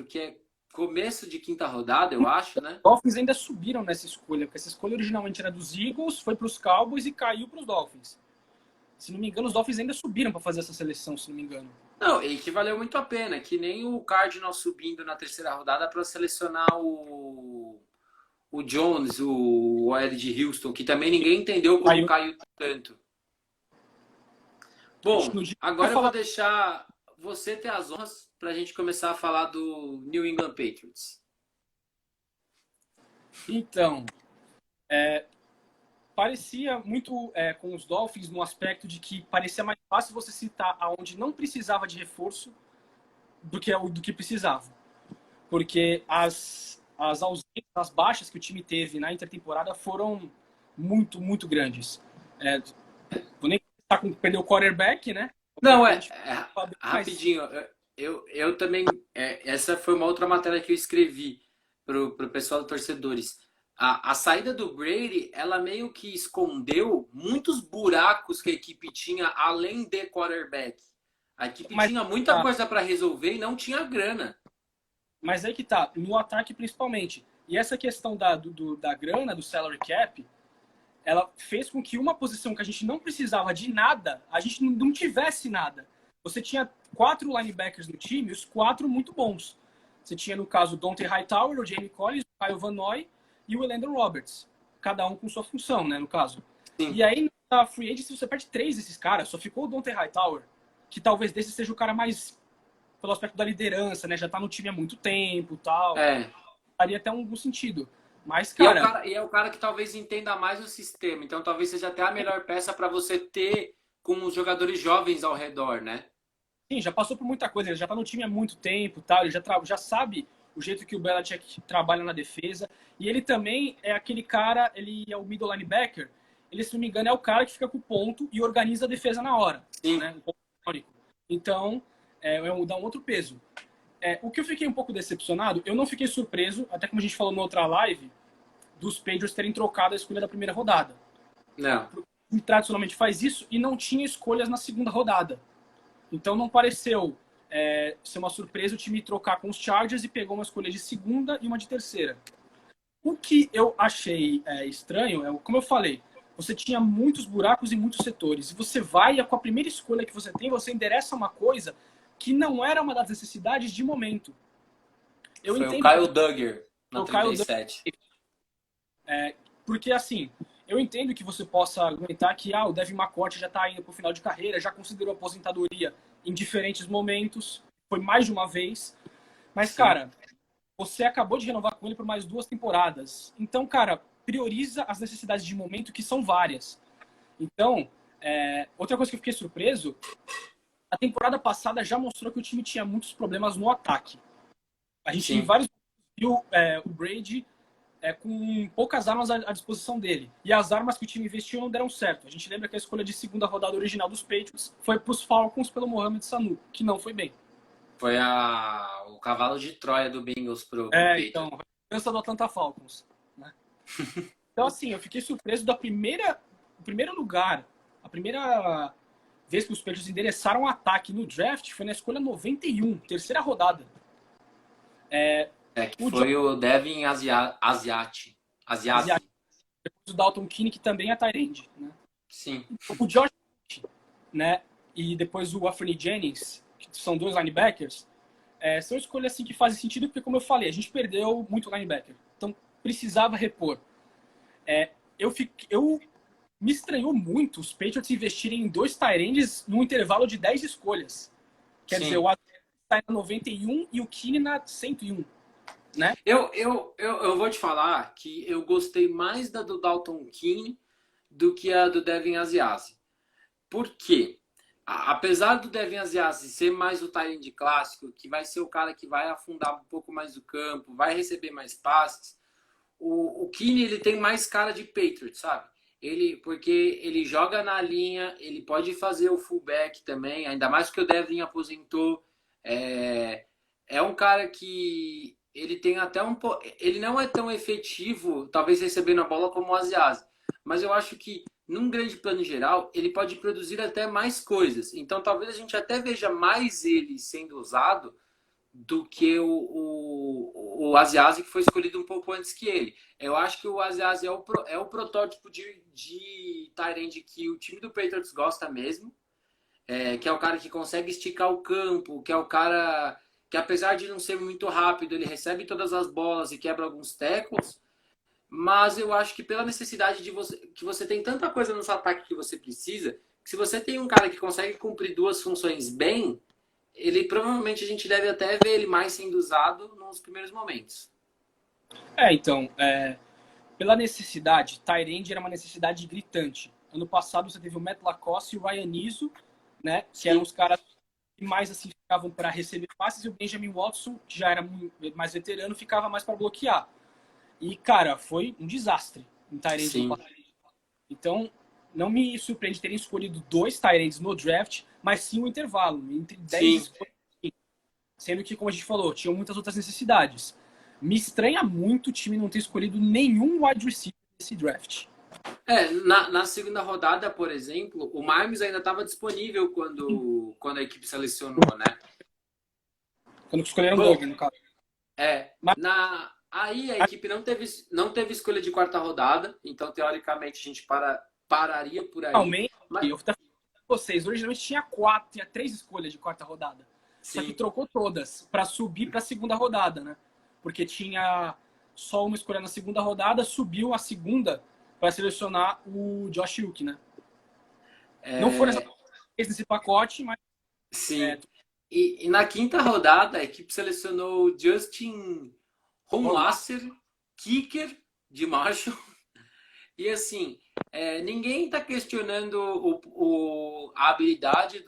que é começo de quinta rodada, eu acho, né? Os Dolphins ainda subiram nessa escolha, porque essa escolha originalmente era dos Eagles, foi para os Cowboys e caiu para os Dolphins. Se não me engano, os Dolphins ainda subiram para fazer essa seleção, se não me engano. Não, e que valeu muito a pena, que nem o Cardinals subindo na terceira rodada para selecionar o Jones, o OL de Houston, que também ninguém entendeu como caiu tanto. Bom, agora eu vou deixar você ter as honras para a gente começar a falar do New England Patriots. Então, parecia muito com os Dolphins no aspecto de que parecia mais fácil você citar aonde não precisava de reforço do que precisava. Porque as ausências, as baixas que o time teve na intertemporada foram muito, muito grandes. Vou nem começar com perder o quarterback, né? Não, Mas, rapidinho. Eu também. Essa foi uma outra matéria que eu escrevi pro pessoal dos torcedores. A saída do Brady, ela meio que escondeu muitos buracos que a equipe tinha além de quarterback. A equipe mas, tinha muita tá, coisa para resolver e não tinha grana. mas aí que tá, no ataque principalmente. E essa questão da grana, do salary cap, ela fez com que uma posição que a gente não precisava de nada, a gente não tivesse nada. Você tinha 4 linebackers no time, os 4 muito bons. Você tinha, no caso, o Dante Hightower, o Jamie Collins, o Kyle Van Noy e o Elandon Roberts. Cada um com sua função, né, no caso. Sim. E aí, na Free Agency, você perde 3 desses caras. Só ficou o Dante Hightower, que talvez desse seja o cara mais, pelo aspecto da liderança, né? Já tá no time há muito tempo e tal. É. Faria até algum sentido. Mas, E cara... é o cara que talvez entenda mais o sistema. Então talvez seja até a melhor peça para você ter com os jogadores jovens ao redor, né? Sim, já passou por muita coisa, ele já tá no time há muito tempo, tá? Ele já sabe o jeito que o Belichick trabalha na defesa. E ele também é aquele cara, ele é o middle linebacker, ele, se não me engano, é o cara que fica com o ponto e organiza a defesa na hora. Sim. Né? Então, dá um outro peso. O que eu fiquei um pouco decepcionado, eu não fiquei surpreso, até como a gente falou na outra live, dos Patriots terem trocado a escolha da primeira rodada. Não. E tradicionalmente faz isso e não tinha escolhas na segunda rodada. Então não pareceu ser uma surpresa o time trocar com os Chargers e pegou uma escolha de segunda e uma de terceira. O que eu achei estranho como eu falei, você tinha muitos buracos em muitos setores. E você vai, com a primeira escolha que você tem, você endereça uma coisa que não era uma das necessidades de momento. Foi o Kyle Duggar, na 37. Porque, assim, eu entendo que você possa argumentar que o Devin McCourty já está indo para o final de carreira, já considerou aposentadoria em diferentes momentos, foi mais de uma vez. Mas, Sim. cara, você acabou de renovar com ele por mais 2 temporadas. Então, cara, prioriza as necessidades de momento, que são várias. Então, outra coisa que eu fiquei surpreso, a temporada passada já mostrou que o time tinha muitos problemas no ataque. A gente, em vários viu o Brady com poucas armas à disposição dele. E as armas que o time investiu não deram certo. A gente lembra que a escolha de segunda rodada original dos Patriots foi para os Falcons pelo Mohamed Sanu, que não foi bem. Foi o cavalo de Troia do Bengals pro Patriots. Então, a dança do Atlanta Falcons. Né? Então, assim, eu fiquei surpreso do primeiro lugar, a primeira vez que os Patriots endereçaram um ataque no draft foi na escolha 91, terceira rodada. Que foi o Devin Asiasi. Depois o Dalton Keene, que também é tight end, né? Sim. O Josh, né? E depois o Anthony Jennings, que são 2 linebackers, são escolhas assim que fazem sentido, porque, como eu falei, a gente perdeu muito linebacker. Então, precisava repor. Me estranhou muito os Patriots investirem em 2 tight ends num intervalo de 10 escolhas. Quer dizer, o Asiasi está na 91 e o Keene na 101. Né? Eu vou te falar que eu gostei mais da do Dalton Keene do que a do Devin Asiasi. Por quê? Apesar do Devin Asiasi ser mais o tight end clássico, que vai ser o cara que vai afundar um pouco mais o campo, vai receber mais passes, o Keene, ele tem mais cara de Patriot, sabe? Porque ele joga na linha, ele pode fazer o fullback também, ainda mais que o Devin aposentou. É um cara que ele tem até ele não é tão efetivo, talvez recebendo a bola como o Asiasi, mas eu acho que num grande plano geral ele pode produzir até mais coisas. Então talvez a gente até veja mais ele sendo usado do que o Asiasi, que foi escolhido um pouco antes que ele. Eu acho que o Asiasi é o protótipo de tight end que o time do Patriots gosta mesmo, que é o cara que consegue esticar o campo, que é o cara que, apesar de não ser muito rápido, ele recebe todas as bolas e quebra alguns tackles. Mas eu acho que pela necessidade que você tem tanta coisa no seu ataque que você precisa, que se você tem um cara que consegue cumprir 2 funções bem, ele provavelmente a gente deve até ver ele mais sendo usado nos primeiros momentos. Então, pela necessidade, tight end era uma necessidade gritante. Ano passado você teve o Matt Lacoste e o Ryan Izzo, né? Que eram os caras e mais assim ficavam para receber passes, e o Benjamin Watson, que já era mais veterano, ficava mais para bloquear. E, cara, foi um desastre em tight end no Sim. passado. Então, não me surpreende terem escolhido 2 tight ends no draft, mas sim um intervalo, entre 10 Sim. escolhas. Sendo que, como a gente falou, tinham muitas outras necessidades. Me estranha muito o time não ter escolhido nenhum wide receiver nesse draft. Na segunda rodada, por exemplo, o Mimes ainda estava disponível quando a equipe selecionou, né? Quando escolheram o Bom, Duggan, no caso. Mas, aí a equipe não teve escolha de quarta rodada, então teoricamente a gente pararia por aí. realmente, Mas, eu vou vocês, originalmente tinha 3 escolhas de quarta rodada. Só que sim, trocou todas para subir para a segunda rodada, né? Porque tinha só uma escolha na segunda rodada, subiu a segunda para selecionar o Josh Uke, né? Não foram nesse pacote, mas sim. E na quinta rodada, a equipe selecionou o Justin Homelasser, kicker de Marshall. E assim, ninguém está questionando a habilidade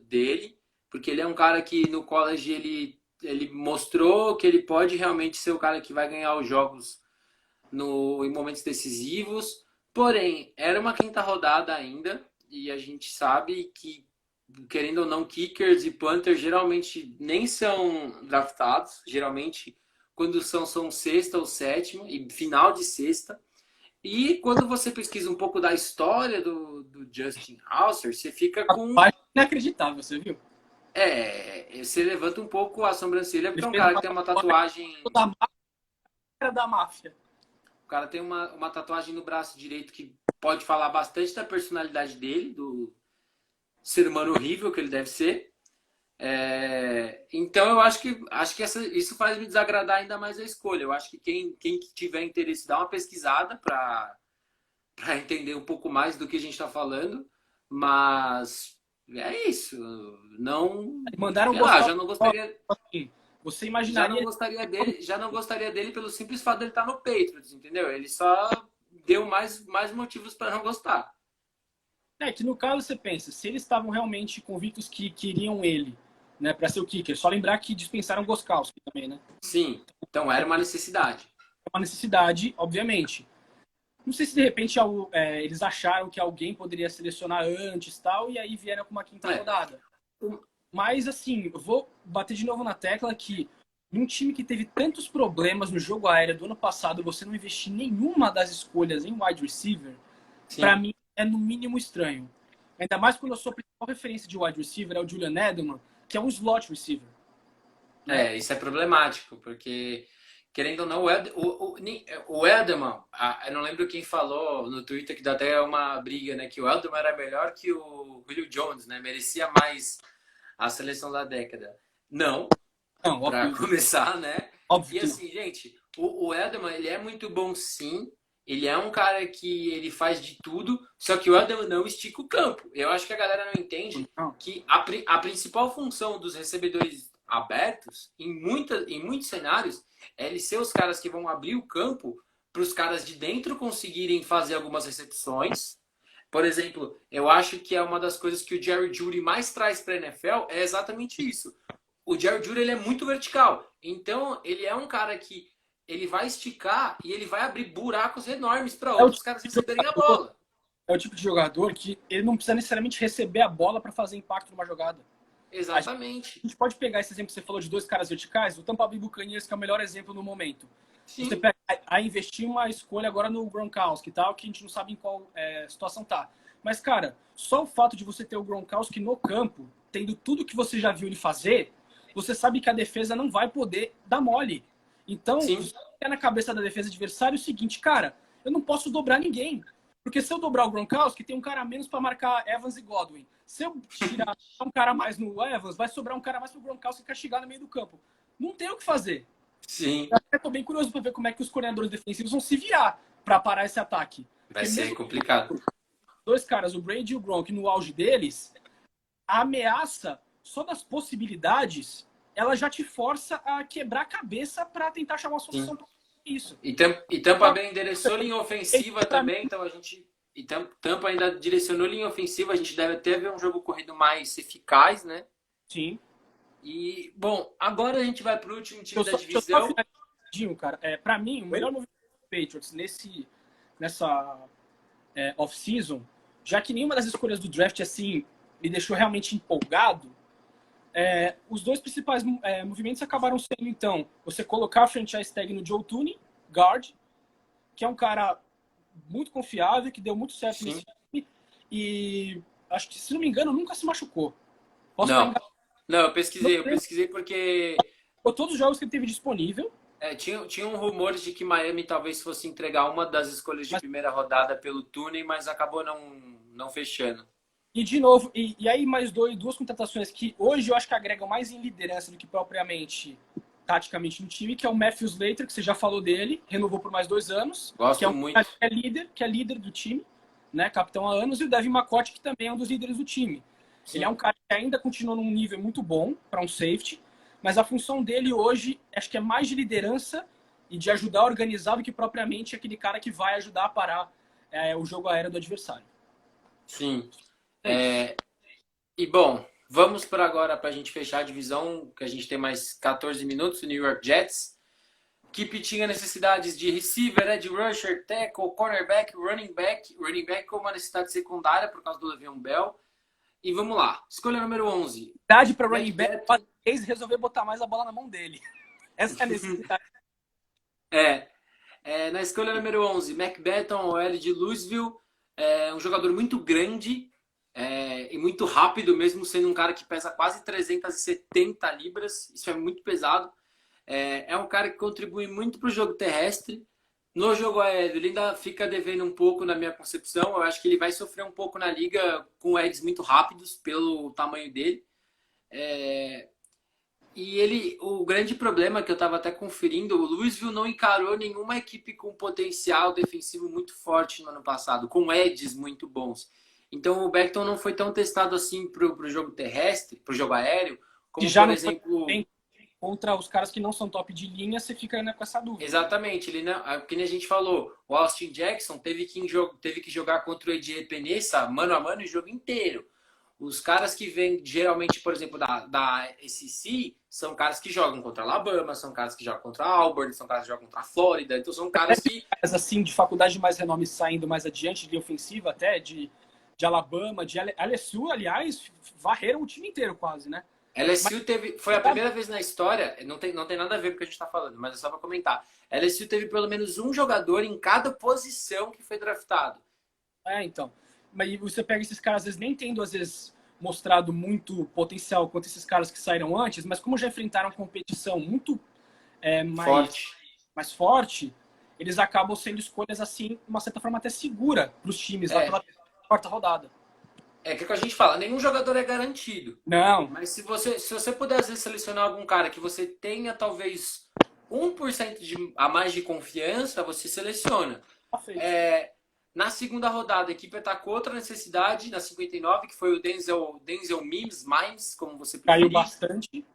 dele, porque ele é um cara que no college ele mostrou que ele pode realmente ser o cara que vai ganhar os jogos em momentos decisivos. Porém, era uma quinta rodada ainda, e a gente sabe que, querendo ou não, kickers e punters geralmente nem são draftados. Geralmente, quando são sexta ou sétima, e final de sexta. E quando você pesquisa um pouco da história do Justin Hauser, você fica com. rapaz, inacreditável, você viu? Você levanta um pouco a sobrancelha, Ele porque é um fez cara uma que tem uma tatuagem tatuagem. da máfia da máfia. O cara tem uma tatuagem no braço direito que pode falar bastante da personalidade dele, do ser humano horrível que ele deve ser. Então eu acho que isso faz me desagradar ainda mais a escolha. Eu acho que quem tiver interesse dá uma pesquisada para entender um pouco mais do que a gente está falando, mas é isso. Não, Mandaram sei lá, buscar já não gostaria, assim. Você imaginaria já não gostaria dele pelo simples fato de ele estar no Patriots, entendeu? Ele só deu mais motivos para não gostar. que no caso você pensa, se eles estavam realmente convictos que queriam ele, né, para ser o kicker, só lembrar que dispensaram o Gostkowski também, né? Sim, então era uma necessidade. É uma necessidade, obviamente. Não sei se de repente eles acharam que alguém poderia selecionar antes tal, e aí vieram com uma quinta É, rodada. Mas, assim, eu vou bater de novo na tecla que num time que teve tantos problemas no jogo aéreo do ano passado, você não investir nenhuma das escolhas em wide receiver, para sim. mim é no mínimo estranho. Ainda mais quando a sua principal referência de wide receiver é o Julian Edelman, que é um slot receiver. Né? Isso é problemático, porque, querendo ou não, o Edelman, eu não lembro quem falou no Twitter que dá até uma briga, né? Que o Edelman era melhor que o Julio Jones, né? Merecia mais a seleção da década. Não, Não, para óbvio, começar, né? óbvio E que não. assim, gente, o Edelman, ele é muito bom sim. Ele é um cara que ele faz de tudo, só que o Edelman não estica o campo. Eu acho que a galera não entende Não. que a principal função dos recebedores abertos, em muitos cenários, é eles ser os caras que vão abrir o campo para os caras de dentro conseguirem fazer algumas recepções. Por exemplo, eu acho que é uma das coisas que o Jerry Jeudy mais traz para a NFL é exatamente isso. O Jerry Jeudy ele é muito vertical, então ele é um cara que ele vai esticar e ele vai abrir buracos enormes para É o, outros tipo caras de receberem a jogador, bola. é o tipo de jogador que ele não precisa necessariamente receber a bola para fazer impacto numa jogada. Exatamente. A gente pode pegar esse exemplo que você falou de 2 caras verticais, o Tampa Bay Buccaneers, que é o melhor exemplo no momento. Você Sim. pega a investir uma escolha agora no Gronkowski e tal, que a gente não sabe em qual situação tá. Mas, cara, só o fato de você ter o Gronkowski no campo, tendo tudo que você já viu ele fazer, você sabe que a defesa não vai poder dar mole. Então, Sim. você tem na cabeça da defesa adversária o seguinte, cara, eu não posso dobrar ninguém. Porque se eu dobrar o Gronkowski, tem um cara a menos para marcar Evans e Godwin. Se eu tirar um cara a mais no Evans, vai sobrar um cara a mais pro Gronkowski castigar no meio do campo. Não tem o que fazer. Sim. Eu até tô bem curioso para ver como é que os coordenadores defensivos vão se virar para parar esse ataque. Vai Porque ser mesmo complicado. 2 caras, o Brady e o Gronk, no auge deles, a ameaça, só das possibilidades, ela já te força a quebrar a cabeça para tentar chamar uma solução para isso. E Tampa Bay endereçou linha ofensiva também, então a gente. E Tampa ainda direcionou linha ofensiva, a gente deve até ver um jogo corrido mais eficaz, né? Sim. E, bom, agora a gente vai para o último time da Deixa eu só divisão. finalizar, cara. Para mim, o melhor movimento do Patriots nessa off-season, já que nenhuma das escolhas do draft assim me deixou realmente empolgado, os dois principais movimentos acabaram sendo, então, você colocar a franchise tag no Joe Thuney, guard, que é um cara muito confiável, que deu muito certo Sim. nesse time, e acho que, se não me engano, nunca se machucou. Posso estar Não, enganado. não, eu pesquisei porque Todos os jogos que ele teve disponível, tinham rumores de que Miami talvez fosse entregar uma das escolhas de mas, primeira rodada pelo Tunney, mas acabou não fechando. e de novo, e aí mais duas contratações que hoje eu acho que agregam mais em liderança do que propriamente taticamente no time, que é o Matthew Slater, que você já falou dele, renovou por mais 2 anos, que é Gosto um cara muito. que é líder do time, né, capitão há anos, e o Devin McCourt, que também é um dos líderes do time. Ele é Sim, um cara que ainda continua num nível muito bom para um safety, mas a função dele hoje acho que é mais de liderança e de ajudar a organizar do que propriamente aquele cara que vai ajudar a parar o jogo aéreo do adversário. sim. É isso. E bom, vamos para agora para a gente fechar a divisão, que a gente tem mais 14 minutos, o New York Jets. Equipe tinha necessidades de receiver, edge rusher, tackle, cornerback, running back. Running back com uma necessidade secundária por causa do Le'Veon Bell. E vamos lá. Escolha número 11. Idade para running Mac back, Beton. resolver botar mais a bola na mão dele. Essa é a necessidade. É, na escolha número 11, Mac Beton, OL de Louisville. Um jogador muito grande e muito rápido, mesmo sendo um cara que pesa quase 370 libras. Isso é muito pesado. É um cara que contribui muito para o jogo terrestre. No jogo aéreo, ele ainda fica devendo um pouco na minha concepção. Eu acho que ele vai sofrer um pouco na liga com edges muito rápidos pelo tamanho dele. E o grande problema que eu estava até conferindo, o Louisville não encarou nenhuma equipe com potencial defensivo muito forte no ano passado, com edges muito bons. Então o Beckton não foi tão testado assim para o jogo terrestre, para o jogo aéreo, Se como já por não foi exemplo. bem contra os caras que não são top de linha, você fica ainda com essa dúvida. Exatamente, ele não, que nem a gente falou, o Austin Jackson teve que jogar contra o Ed Penessa mano a mano o jogo inteiro. Os caras que vêm geralmente, por exemplo, da SEC, são caras que jogam contra Alabama, são caras que jogam contra Auburn, são caras que jogam contra a Flórida, então são caras que. Mas assim, de faculdade de mais renome saindo mais adiante, de ofensiva até, de Alabama, de LSU, aliás, varreram o time inteiro quase, né? Mas LSU foi a primeira vez na história, não tem nada a ver com o que a gente está falando, mas é só para comentar. LSU teve pelo menos um jogador em cada posição que foi draftado. então. Mas você pega esses caras, às vezes nem tendo, às vezes, mostrado muito potencial quanto esses caras que saíram antes, mas como já enfrentaram competição muito Forte. mais forte, eles acabam sendo escolhas, assim, de uma certa forma até segura para os times lá pela quarta rodada. É que a gente fala, nenhum jogador é garantido. Não. Mas se você puder, às vezes, selecionar algum cara que você tenha, talvez, 1% a mais de confiança, você seleciona. Na segunda rodada, a equipe atacou outra necessidade, na 59, que foi o Denzel Mims, como você preferir. Caiu bastante.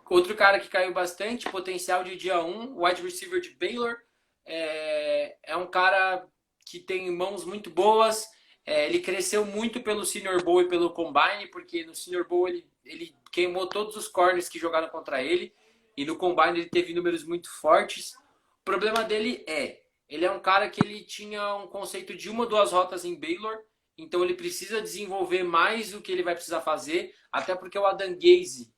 Outro cara que caiu bastante, potencial de dia 1, wide receiver de Baylor. É um cara que tem mãos muito boas. Ele cresceu muito pelo Senior Bowl e pelo Combine, porque no Senior Bowl ele queimou todos os corners que jogaram contra ele. E no Combine ele teve números muito fortes. O problema dele ele é um cara que ele tinha um conceito de 1 ou 2 rotas em Baylor. Então ele precisa desenvolver mais o que ele vai precisar fazer. Até porque o Adam Gaze,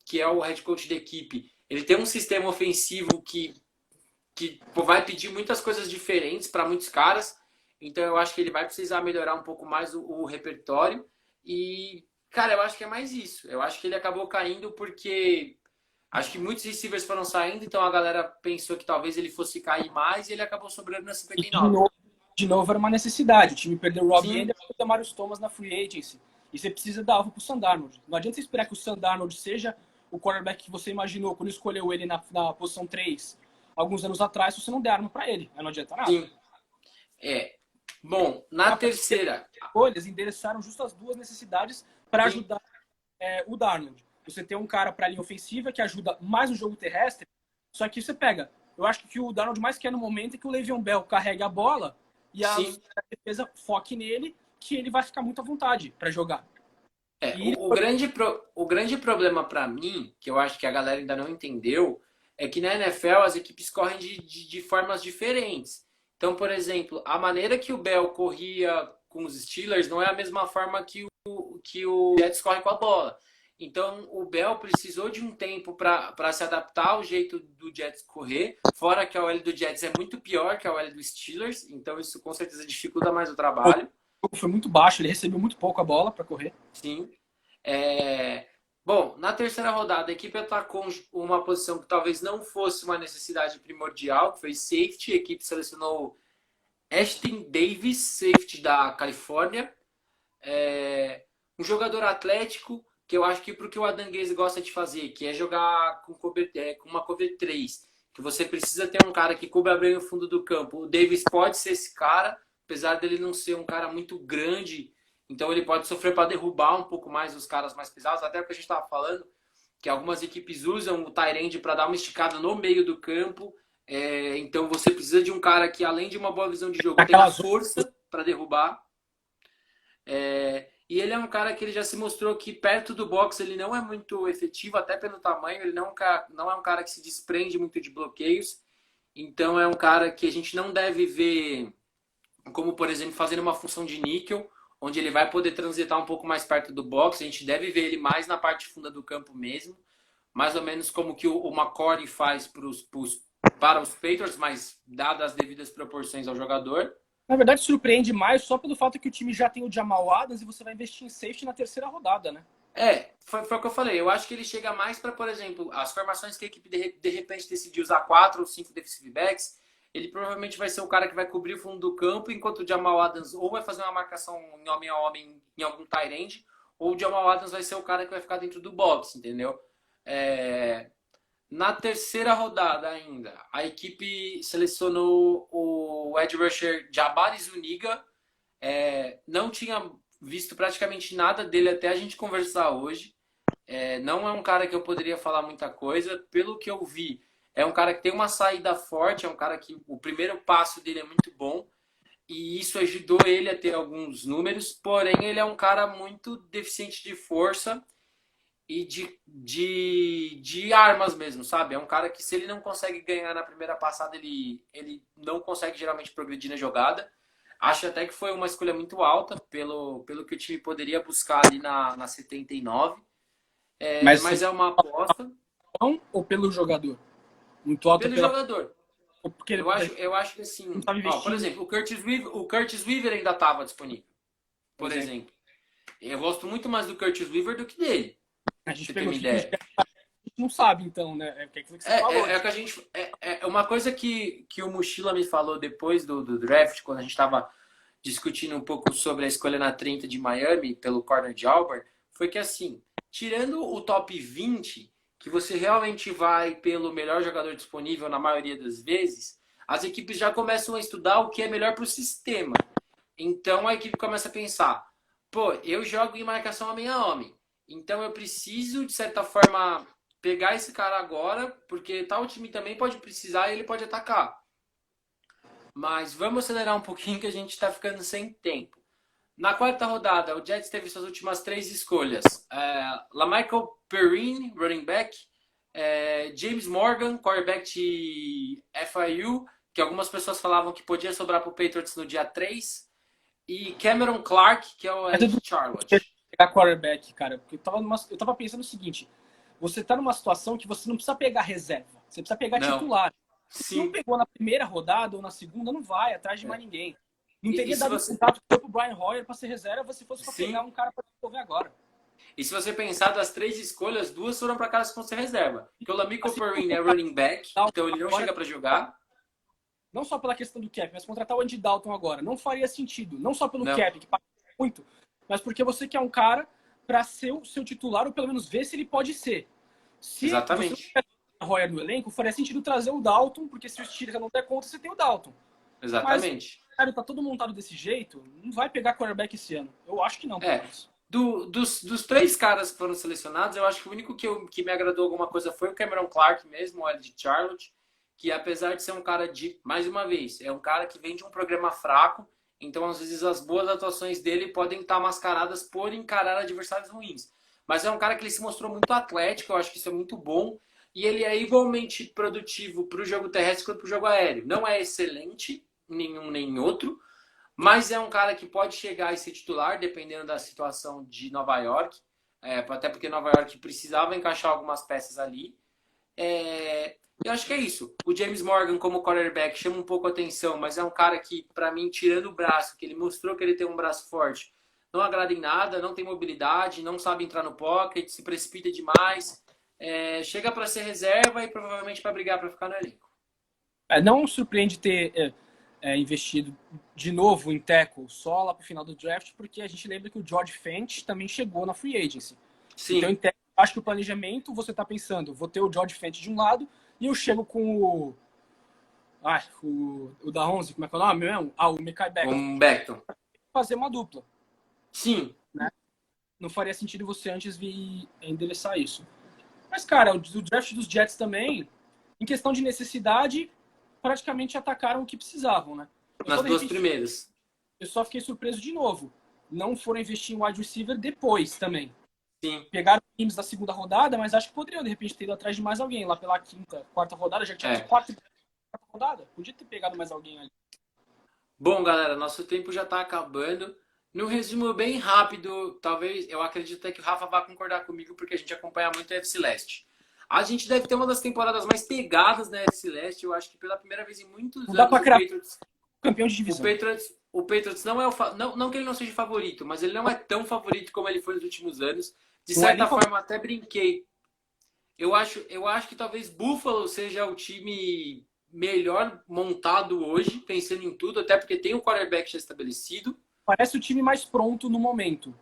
que é o head coach da equipe, ele tem um sistema ofensivo que vai pedir muitas coisas diferentes para muitos caras. Então eu acho que ele vai precisar melhorar um pouco mais o repertório. E, cara, eu acho que é mais isso. Eu acho que ele acabou caindo porque acho que muitos receivers foram saindo, então a galera pensou que talvez ele fosse cair mais e ele acabou sobrando na 59. De novo era uma necessidade. O time perdeu o Robbie Anderson e o Demarius Thomas na free agency. E você precisa dar alvo pro Sam Darnold. Não adianta você esperar que o Sam Darnold seja o quarterback que você imaginou quando escolheu ele na posição 3 alguns anos atrás, se você não der arma para ele. Aí não adianta nada. Sim. Bom, na terceira... Escolhas endereçaram justo as duas necessidades para ajudar o Darnold. Você tem um cara para a linha ofensiva que ajuda mais no jogo terrestre, só que você pega... Eu acho que o que o Darnold mais quer no momento é que o Le'Veon Bell carregue a bola e a defesa foque nele, que ele vai ficar muito à vontade para jogar. E O grande problema para mim, que eu acho que a galera ainda não entendeu, é que na NFL as equipes correm de formas diferentes. Então, por exemplo, a maneira que o Bell corria com os Steelers não é a mesma forma que o Jets corre com a bola. Então, o Bell precisou de um tempo para se adaptar ao jeito do Jets correr, fora que a OL do Jets é muito pior que a OL do Steelers, então isso com certeza dificulta mais o trabalho. foi muito baixo, ele recebeu muito pouco a bola para correr. Sim. É... Bom, na terceira rodada, a equipe atacou uma posição que talvez não fosse uma necessidade primordial, que foi safety. A equipe selecionou Ashton Davis, safety da Califórnia. Um jogador atlético, que eu acho que para o que o Adam Gaze gosta de fazer, que é jogar com uma cover 3, que você precisa ter um cara que cubra bem o fundo do campo. O Davis pode ser esse cara, apesar dele não ser um cara muito grande, então ele pode sofrer para derrubar um pouco mais os caras mais pesados, até porque a gente estava falando que algumas equipes usam o tight end para dar uma esticada no meio do campo, então você precisa de um cara que, além de uma boa visão de jogo, tenha força para derrubar. E ele é um cara que ele já se mostrou que perto do box ele não é muito efetivo, até pelo tamanho, ele não é um cara que se desprende muito de bloqueios, então é um cara que a gente não deve ver como, por exemplo, fazendo uma função de níquel, onde ele vai poder transitar um pouco mais perto do box. A gente deve ver ele mais na parte funda do campo mesmo, mais ou menos como que o McCourty faz para os Patriots, mas dadas as devidas proporções ao jogador. Na verdade, surpreende mais só pelo fato que o time já tem o Jamal Adams e você vai investir em safety na terceira rodada, né? Foi o que eu falei. Eu acho que ele chega mais para, por exemplo, as formações que a equipe de repente decidiu usar 4 ou 5 defensive backs. Ele provavelmente vai ser o cara que vai cobrir o fundo do campo, enquanto o Jamal Adams ou vai fazer uma marcação em homem a homem em algum tight end, ou o Jamal Adams vai ser o cara que vai ficar dentro do box, entendeu? Na terceira rodada ainda, a equipe selecionou o edge rusher Jabari Zuniga. Não tinha visto praticamente nada dele até a gente conversar hoje. Não é um cara que eu poderia falar muita coisa. Pelo que eu vi, é um cara que tem uma saída forte, é um cara que o primeiro passo dele é muito bom. E isso ajudou ele a ter alguns números. Porém, ele é um cara muito deficiente de força e de armas mesmo, sabe? É um cara que, se ele não consegue ganhar na primeira passada, ele não consegue geralmente progredir na jogada. Acho até que foi uma escolha muito alta pelo que o time poderia buscar ali na 79. Mas é uma aposta. Ou pelo jogador? Muito alto pelo jogador. Porque eu acho que assim... por exemplo, o Curtis Weaver ainda estava disponível. Por exemplo. Eu gosto muito mais do Curtis Weaver do que dele. A gente pegou ideia. A gente não sabe, então, né? É aquilo que você falou. Que a gente, uma coisa que o Mochila me falou depois do draft, quando a gente estava discutindo um pouco sobre a escolha na 30 de Miami pelo corner de Auburn, foi que, assim, tirando o top 20, que você realmente vai pelo melhor jogador disponível na maioria das vezes, as equipes já começam a estudar o que é melhor para o sistema. Então a equipe começa a pensar, pô, eu jogo em marcação homem a homem, então eu preciso, de certa forma, pegar esse cara agora, porque tal time também pode precisar e ele pode atacar. Mas vamos acelerar um pouquinho que a gente está ficando sem tempo. Na quarta rodada, o Jets teve suas últimas 3 escolhas. LaMichael Perrine, running back. James Morgan, quarterback de FIU, que algumas pessoas falavam que podia sobrar para o Patriots no dia 3. E Cameron Clark, que é o de Charlotte. Pegar quarterback, cara, porque eu tava pensando o seguinte: você tá numa situação que você não precisa pegar reserva, você precisa pegar titular. Se não pegou na primeira rodada ou na segunda, não vai atrás de mais ninguém. Não teria dado contato pro Brian Hoyer para ser reserva se fosse para pegar um cara para desenvolver agora. E se você pensar, das 3 escolhas, 2 foram para caras que vão ser reserva. Porque o LaMichael Perrine é running back, então ele não chega para jogar. Não só pela questão do cap, mas contratar o Andy Dalton agora não faria sentido. Não só pelo cap, que paga muito, mas porque você quer um cara para ser o seu titular, ou pelo menos ver se ele pode ser. Se Exatamente. você não Hoyer no elenco, faria sentido trazer o Dalton, porque se o Steelers não der conta, você tem o Dalton. Exatamente. Mas, cara, tá todo montado desse jeito, não vai pegar quarterback esse ano. Eu acho que não. Dos 3 caras que foram selecionados, eu acho que o único que me agradou alguma coisa foi o Cameron Clark mesmo, o de Charlotte, que apesar de ser um cara mais uma vez, é um cara que vem de um programa fraco, Então, às vezes, as boas atuações dele podem estar mascaradas por encarar adversários ruins. Mas é um cara que ele se mostrou muito atlético, eu acho que isso é muito bom. E ele é igualmente produtivo para o jogo terrestre quanto para o jogo aéreo. Não é excelente, nenhum nem outro, mas é um cara que pode chegar e ser titular, dependendo da situação de Nova York. Até porque Nova York precisava encaixar algumas peças ali. Eu acho que é isso. O James Morgan como quarterback chama um pouco a atenção, mas é um cara que, para mim, tirando o braço, que ele mostrou que ele tem um braço forte, não agrada em nada, não tem mobilidade, não sabe entrar no pocket, se precipita demais. Chega para ser reserva e provavelmente para brigar para ficar no elenco. Não surpreende ter investido de novo em tackle só lá para o final do draft, porque a gente lembra que o George Fant também chegou na free agency. Sim. Então, em tackle, acho que o planejamento, você está pensando, vou ter o George Fant de um lado e eu chego com o da 11, como é que é o nome mesmo? O Mekhi Becton. Fazer uma dupla. Sim. Né? Não faria sentido você antes vir endereçar isso. Mas, cara, o draft dos Jets também, em questão de necessidade, praticamente atacaram o que precisavam, né? Nas duas primeiras. Eu só fiquei surpreso de novo. Não foram investir em wide receiver depois também. Sim. Pegaram times da segunda rodada, mas acho que poderiam, de repente, ter ido atrás de mais alguém lá pela quinta, quarta rodada. Já tinha quarta rodada. Podia ter pegado mais alguém ali. Bom, galera, nosso tempo já está acabando. Num resumo bem rápido, talvez, eu acredito até que o Rafa vai concordar comigo, porque a gente acompanha muito a FC Leste. A gente deve ter uma das temporadas mais pegadas na FC Leste. Eu acho que pela primeira vez em muitos anos, dá pra cravar. Campeão de divisão. O Patriots não é não que ele não seja favorito, mas ele não é tão favorito como ele foi nos últimos anos. De certa forma, até brinquei. Eu acho que talvez Buffalo seja o time melhor montado hoje, pensando em tudo, até porque tem um quarterback já estabelecido. Parece o time mais pronto no momento.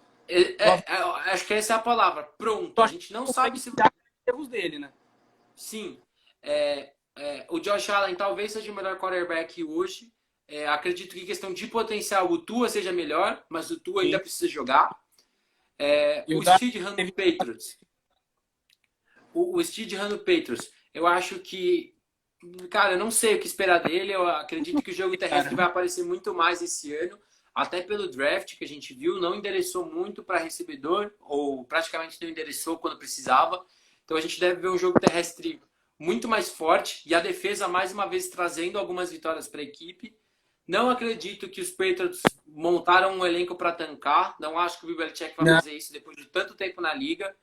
Acho que essa é a palavra, pronto. A gente não sabe se... erros dele, né? Sim. O Josh Allen talvez seja o melhor quarterback hoje. Acredito que em questão de potencial o Tua seja melhor, mas o Tua ainda precisa jogar. O Steedham no Patriots. O Steedham no Patriots. Eu acho que... Cara, eu não sei o que esperar dele. Eu acredito que o jogo terrestre vai aparecer muito mais esse ano. Até pelo draft que a gente viu, não endereçou muito para recebedor, ou praticamente não endereçou quando precisava. Então a gente deve ver um jogo terrestre muito mais forte e a defesa mais uma vez trazendo algumas vitórias para a equipe. Não acredito que os Patriots montaram um elenco para tancar. Não acho que o Bill Belichick vai fazer isso depois de tanto tempo na liga.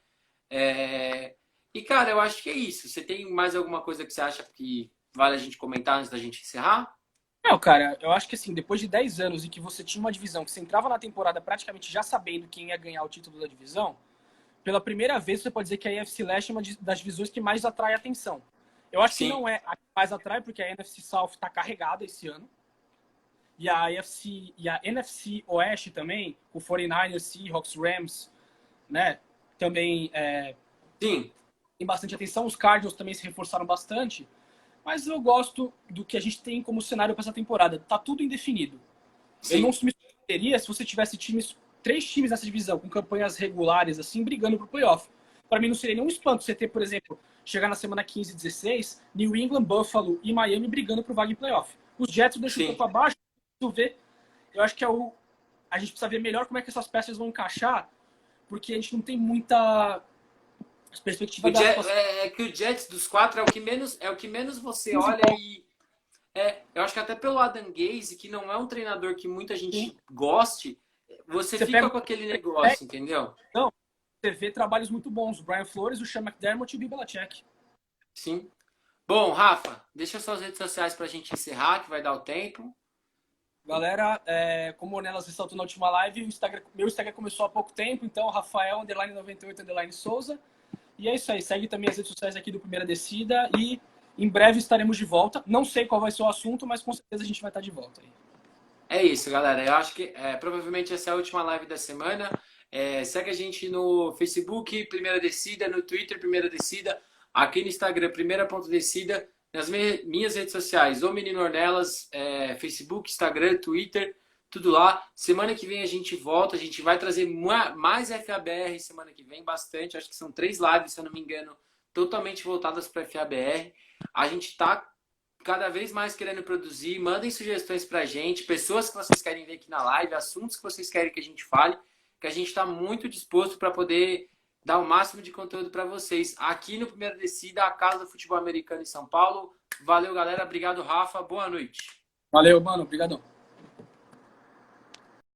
E, cara, eu acho que é isso. Você tem mais alguma coisa que você acha que vale a gente comentar antes da gente encerrar? Não, cara, eu acho que assim, depois de 10 anos em que você tinha uma divisão que você entrava na temporada praticamente já sabendo quem ia ganhar o título da divisão, pela primeira vez você pode dizer que a AFC Leste é uma das divisões que mais atrai atenção. Eu acho que não é a que mais atrai, porque a NFC South está carregada esse ano. E a NFC Oeste também, o 49ers, Seahawks, Rams, né? Também Sim. Tem bastante atenção. Os Cardinals também se reforçaram bastante. Mas eu gosto do que a gente tem como cenário para essa temporada. Tá tudo indefinido. Sim. Eu não me surpreenderia se você tivesse 3 times nessa divisão, com campanhas regulares, assim, brigando pro playoff. Para mim não seria nenhum espanto você ter, por exemplo, chegar na semana 15 e 16, New England, Buffalo e Miami brigando pro vaga em playoff. Os Jets deixam um pouco abaixo. Eu acho que a gente precisa ver melhor como é que essas peças vão encaixar, porque a gente não tem muita perspectiva que o Jets dos 4 é o que menos você olha e eu acho que até pelo Adam Gase, que não é um treinador que muita gente goste, você fica com aquele negócio, entendeu? Não, você vê trabalhos muito bons, o Brian Flores, o Sean McDermott e o Bill Belichick. Sim. Bom, Rafa, deixa suas redes sociais pra gente encerrar, que vai dar o tempo. Galera, como o Nelas ressaltou na última live, meu Instagram começou há pouco tempo, então Rafael, _98, Souza. E é isso aí, segue também as redes sociais aqui do Primeira Descida e em breve estaremos de volta. Não sei qual vai ser o assunto, mas com certeza a gente vai estar de volta aí. É isso, galera. Eu acho que provavelmente essa é a última live da semana. Segue a gente no Facebook, Primeira Descida, no Twitter, Primeira Descida, aqui no Instagram, Primeira.Descida, nas minhas redes sociais, O Menino Ornelas, Facebook, Instagram, Twitter, tudo lá. Semana que vem a gente volta, a gente vai trazer mais FABR semana que vem, bastante. Acho que são 3 lives, se eu não me engano, totalmente voltadas para FABR. A gente tá, cada vez mais querendo produzir. Mandem sugestões pra gente, pessoas que vocês querem ver aqui na live, assuntos que vocês querem que a gente fale, que a gente está muito disposto para poder dar o máximo de conteúdo para vocês. Aqui no Primeira Descida, a Casa do Futebol Americano em São Paulo. Valeu, galera. Obrigado, Rafa. Boa noite. Valeu, mano. Obrigadão.